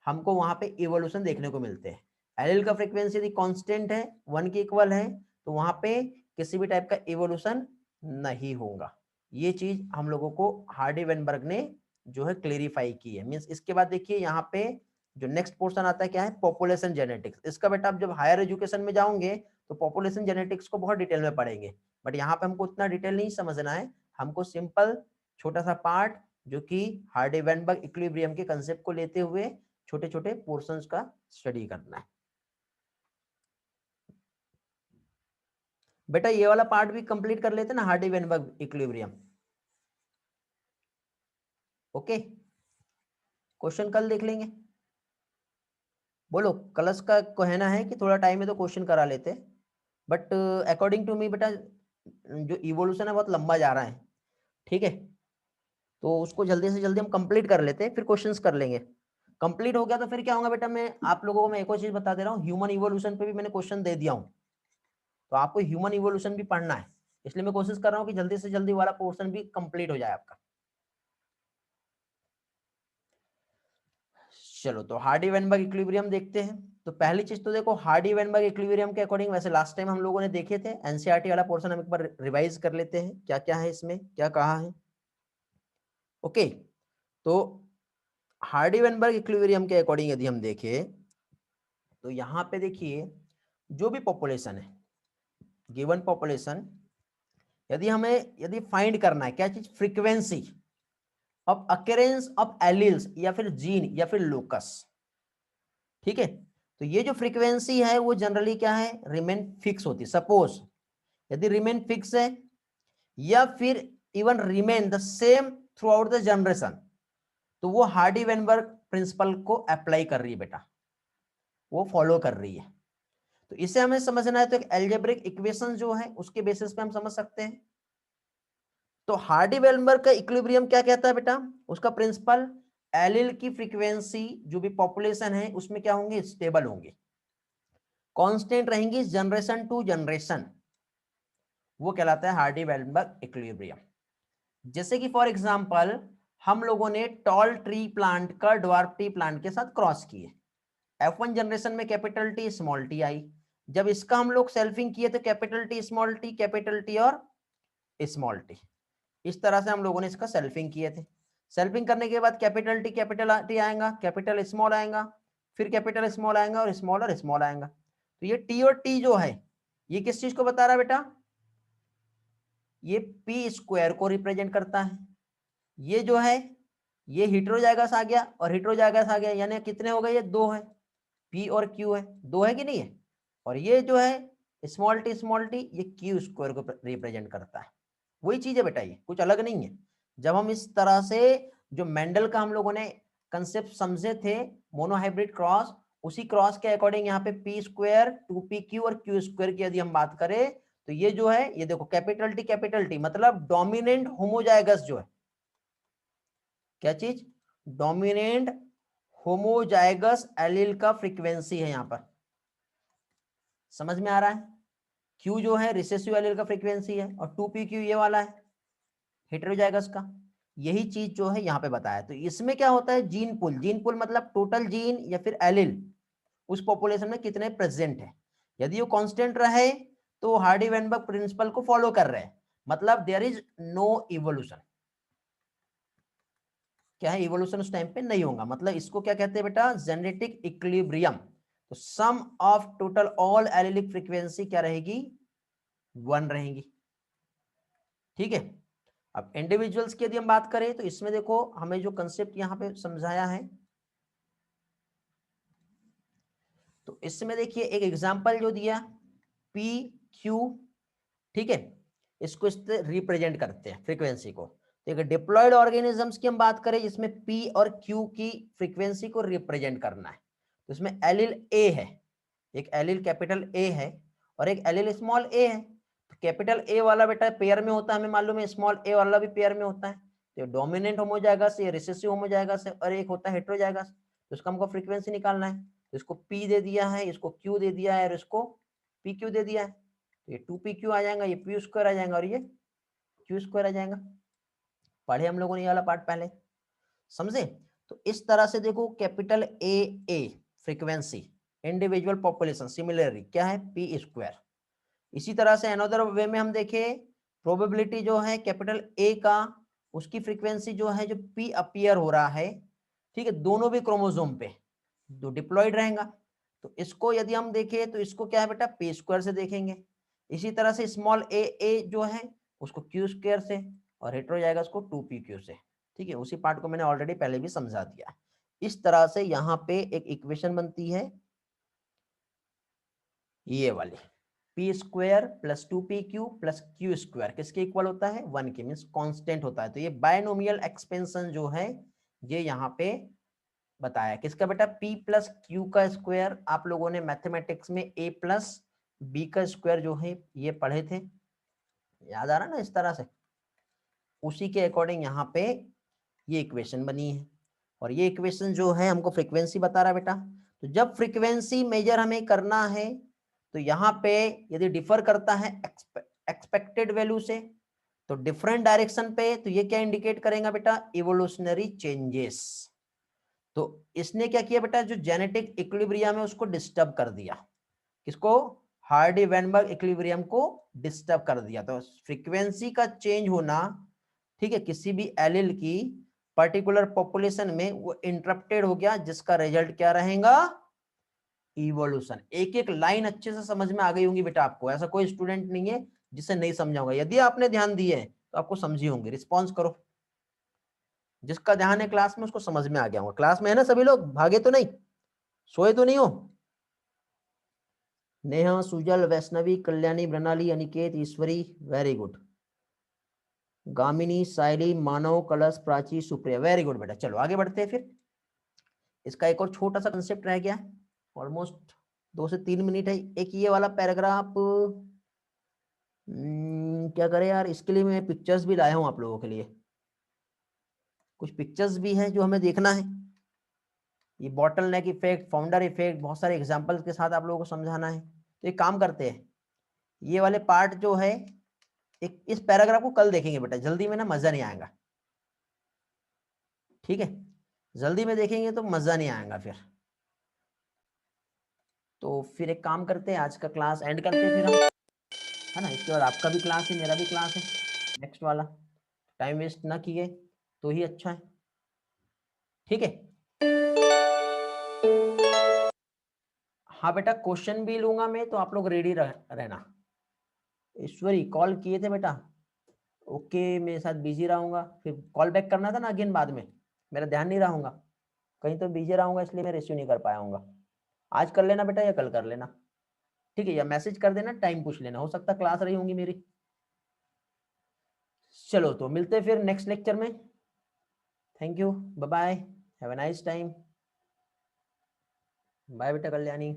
हमको वहां पे इवोल्यूशन देखने को मिलते हैं। एलील का फ्रीक्वेंसी यदि कांस्टेंट है, 1 के इक्वल है, तो वहां पे किसी भी टाइप का इवोल्यूशन नहीं होगा। ये चीज हम लोगों को हार्डी वेनबर्ग ने जो है क्लेरिफाई की है। मींस इसके बाद देखिए यहाँ पे जो नेक्स्ट पोर्शन आता है क्या है, पॉपुलेशन जेनेटिक्स। इसका बेटा आप जब हायर एजुकेशन में जाओगे तो पॉपुलेशन जेनेटिक्स को बहुत डिटेल में पढ़ेंगे, बट यहाँ पे हमको उतना डिटेल नहीं समझना है। हमको सिंपल छोटा सा पार्ट जो कि हार्डी वेनबर्ग इक्विलिब्रियम के कंसेप्ट को लेते हुए छोटे छोटे पोर्शंस का स्टडी करना है। बेटा ये वाला पार्ट भी कंप्लीट कर लेते ना, Hardy Weinberg equilibrium. Okay, question कल देख लेंगे। बोलो, कलश का कहना है कि थोड़ा टाइम है तो क्वेश्चन करा लेते, बट अकॉर्डिंग टू मी बेटा जो इवोल्यूशन है बहुत लंबा जा रहा है, ठीक है। तो उसको जल्दी से जल्दी हम कंप्लीट कर लेते हैं, फिर क्वेश्चंस कर लेंगे। कंप्लीट हो गया तो फिर क्या होगा बेटा, मैं आप लोगों को मैं एक और चीज बता दे रहा हूँ, ह्यूमन इवोल्यूशन पे भी मैंने क्वेश्चन दे दिया हूँ, तो आपको ह्यूमन इवोल्यूशन भी पढ़ना है। इसलिए मैं कोशिश कर रहा हूँ कि जल्दी से जल्दी वाला पोर्शन भी कंप्लीट हो जाए आपका। चलो तो हार्डी वेनबर्ग इक्विलिब्रियम देखते हैं। तो पहली चीज तो देखो, हार्डी वेनबर्ग इक्विलिब्रियम के अकॉर्डिंग, वैसे लास्ट टाइम हम लोगों ने देखे थे, एनसीईआरटी वाला पोर्शन हम एक बार रिवाइज कर लेते हैं, क्या क्या है इसमें, क्या कहा है। ओके, तो हार्डी वेनबर्ग इक्विलिब्रियम के अकॉर्डिंग यदि हम देखें तो यहाँ पे देखिए, जो भी पॉपुलेशन है, गिवन पॉपुलेशन, यदि फाइंड करना है क्या चीज, frequency of occurrence of alleles या फिर जीन या फिर लोकस, ठीक है। तो ये जो फ्रीक्वेंसी है वो जनरली क्या है, रिमेन फिक्स होती है। सपोज यदि रिमेन फिक्स है या फिर even remain the same through out the generation, तो वो हार्डी वेनबर्ग प्रिंसिपल को अप्लाई कर रही है बेटा, वो फॉलो कर रही है। तो इसे हमें समझना है तो एक एल्जेब्रिक इक्वेशन जो है उसके बेसिस पे हम समझ सकते हैं। तो हार्डी वेनबर्ग का इक्विलिब्रियम क्या कहता है बेटा, उसका प्रिंसिपल, एलिल की फ्रीक्वेंसी जो भी पॉपुलेशन है उसमें क्या होंगे, स्टेबल होंगे, कांस्टेंट रहेंगी जनरेशन टू जनरेशन, वो कहलाता है हार्डी वेनबर्ग इक्विलिब्रियम। जैसे कि फॉर एग्जांपल हम लोगों ने टॉल ट्री प्लांट का ड्वार्फ ट्री प्लांट के साथ क्रॉस किए, F1 जनरेशन में capital T small T I, जब इसका हम लोग सेल्फिंग किए तो capital T small T, capital T और स्मॉल टी, इस तरह से हम लोगों ने इसका सेल्फिंग किए थे। सेल्फिंग करने के बाद कैपिटल टी आएगा, कैपिटल स्मॉल आएगा, फिर कैपिटल स्मॉल आएगा और स्मॉल आएगा। तो ये टी और टी जो है ये किस चीज को बता रहा है बेटा, ये पी स्क्वायर को रिप्रेजेंट करता है। ये जो है ये हेटेरोजाइगस आ गया और हेटेरोजाइगस आ गया, यानी कितने हो गए, ये दो है, पी और क्यू है, दो है कि नहीं है। और ये जो है स्मॉल टी ये क्यू स्क्वायर को रिप्रेजेंट करता है। वही चीज है बेटा, ये कुछ अलग नहीं है। जब हम इस तरह से जो मेंडल का हम लोगों ने कंसेप्ट समझे थे मोनोहाइब्रिड क्रॉस, उसी क्रॉस के अकॉर्डिंग यहाँ पे पी स्क्वायर, 2pq और क्यू स्क्वायर की यदि हम बात करें तो ये जो है, ये देखो कैपिटल टी मतलब डोमिनेंट होमोजाइगस जो है, क्या चीज, डोमिनेंट होमोजाइगस एलील का फ्रीक्वेंसी है। यहां पर समझ में आ रहा है, Q जो है रिसेसिव एलील का फ्रीक्वेंसी है और 2pq ये वाला है हेटेरोजाइगस का। यही चीज जो है यहाँ पे बताया। तो इसमें क्या होता है, जीन पुल मतलब टोटल जीन या फिर एलील उस पॉपुलेशन में कितने प्रेजेंट है। यदि वो कांस्टेंट रहे तो हार्डी वेनबर्ग प्रिंसिपल को फॉलो कर रहे हैं, मतलब देयर इज नो इवोल्यूशन। क्या है, इवोल्यूशन उस टाइम पे नहीं होगा। मतलब इसको क्या कहते हैं बेटा, जेनेटिक इक्विलिब्रियम। तो sum of total all allelic frequency क्या रहेगी, 1 रहेगी। ठीक है। अब इंडिविजुअल्स की यदि हम बात करें तो इसमें देखो हमें जो कंसेप्ट यहां पे समझाया है, तो इसमें देखिए एक एग्जांपल जो दिया पी क्यू, ठीक है, इसको इससे रिप्रेजेंट करते हैं फ्रीक्वेंसी को। तो एक डिप्लॉयड ऑर्गेनिजम्स की हम बात करें जिसमें पी और क्यू की फ्रीक्वेंसी को रिप्रेजेंट करना है, तो इसमें एलिल ए है, एक एलिल कैपिटल ए है और एक एलिल स्मॉल ए है। तो कैपिटल ए वाला बेटा पेयर में होता है, हमें मालूम है, स्मॉल ए वाला भी पेयर में होता है। तो डोमिनेंट होमोजाइगस, ये रिसेसिव होमोजाइगस है और एक होता है हेटेरोजाइगस। तो इसका हमको फ्रीक्वेंसी निकालना है। तो इसको पी दे दिया है, इसको क्यू दे दिया है और इसको पी क्यू दे दिया है। तो ये 2pq आ जाएगा, ये पी स्क्वायर आ जाएगा और ये क्यू स्क्वायर आ जाएगा। पढ़े हम लोगों ने ये वाला पार्ट पहले, समझे। तो इस तरह से देखो capital A frequency individual population, similarly क्या है पी स्क्वायर। इसी तरह से अनदर वे में हम देखें प्रोबेबिलिटी जो है कैपिटल ए का, उसकी फ्रीक्वेंसी जो है, जो पी अपीयर हो रहा है, ठीक है, दोनों भी क्रोमोसोम पे जो डिप्लॉयड रहेगा। तो इसको यदि हम देखें तो इसको क्या है बेटा, पी स्क्वायर से देखेंगे। इसी तरह से स्मॉल ए जो है उसको क्यू स्क्वायर से और हेटेरोजाइगस को 2pq से। ठीक है, उसी पार्ट को मैंने ऑलरेडी पहले भी समझा दिया। इस तरह से यहाँ पे एक इक्वेशन बनती है ये वाली, P square plus 2pq plus Q square किसके इक्वल होता है, 1 के, मीन्स कांस्टेंट होता है। तो ये बायनोमियल एक्सपेंशन जो है ये यहाँ पे बताया किसका बेटा, p प्लस क्यू का स्क्वायर। आप लोगों ने मैथमेटिक्स में a प्लस बी का स्क्वायर जो है ये पढ़े थे, याद आ रहा ना, इस तरह से उसी के अकॉर्डिंग यहाँ पे ये इक्वेशन बनी है। और ये इक्वेशन जो है हमको फ्रीक्वेंसी बता रहा है बेटा। तो जब फ्रीक्वेंसी मेजर हमें करना है तो यहाँ पे यदि डिफर करता है एक्सपेक्टेड वैल्यू से तो डिफरेंट डायरेक्शन पे, तो ये क्या इंडिकेट करेगा बेटा, इवोल्यूशनरी चेंजेस। तो इसने क्या किया बेटा, जो जेनेटिक इक्विलिब्रियम है उसको डिस्टर्ब कर दिया। किसको, हार्डी वेनबर्ग इक्विलिब्रियम को डिस्टर्ब कर दिया। तो फ्रीक्वेंसी का चेंज होना, ठीक है, किसी भी एलिल की पर्टिकुलर पॉपुलेशन में वो इंटरप्टेड हो गया, जिसका रिजल्ट क्या रहेगा, इवोल्यूशन। एक एक लाइन अच्छे से समझ में आ गई होंगी बेटा आपको, ऐसा कोई स्टूडेंट नहीं है जिसे नहीं समझा होगा। यदि आपने ध्यान दिए तो आपको समझी होंगे। रिस्पॉन्स करो, जिसका ध्यान है क्लास में उसको समझ में आ गया होगा। क्लास में है ना सभी लोग, भागे तो नहीं, सोए तो नहीं हो। नेहा, सुजल, वैष्णवी, कल्याणी, प्रणाली, अनिकेत, ईश्वरी, वेरी गुड। गामिनी, साइली, मानव, कलश, प्राची, सुप्रिया, वेरी गुड बेटा। चलो आगे बढ़ते हैं फिर। इसका एक और छोटा सा कंसेप्ट रह गया, ऑलमोस्ट 2 से 3 मिनट है। एक ये वाला पैराग्राफ, क्या करें यार, इसके लिए मैं पिक्चर्स भी लाया हूं आप लोगों के लिए। कुछ पिक्चर्स भी हैं जो हमें देखना है। ये बॉटल नेक इफेक्ट, फाउंडर इफेक्ट, बहुत सारे एग्जांपल्स के साथ आप लोगों को समझाना है। तो एक काम करते हैं, ये वाले पार्ट जो है एक इस पैराग्राफ को कल देखेंगे बेटा, जल्दी में ना मजा नहीं आएगा। ठीक है, जल्दी में देखेंगे तो मजा नहीं आएगा फिर। तो फिर एक काम करते हैं, आज का क्लास एंड करते हैं फिर हम, है ना। इसके बाद आपका भी क्लास है, मेरा भी क्लास है नेक्स्ट वाला। टाइम वेस्ट ना किए तो ही अच्छा है। ठीक है। हाँ बेटा, क्वेश्चन भी लूंगा मैं, तो आप लोग रेडी रहना। ईश्वरी कॉल किए थे बेटा? ओके, मेरे साथ बिजी रहूंगा, फिर कॉल बैक करना था ना अगेन बाद में, मेरा ध्यान नहीं रहूंगा, कहीं तो बिजी रहूंगा, इसलिए मैं रिसीव नहीं कर पाऊंगा। आज कर लेना बेटा या कल कर लेना, ठीक है? या मैसेज कर देना, टाइम पूछ लेना, हो सकता क्लास रही होंगी मेरी। चलो तो मिलते हैं फिर नेक्स्ट लेक्चर में। Thank you, bye bye, have a nice time. Bye बेटा कल्याणी।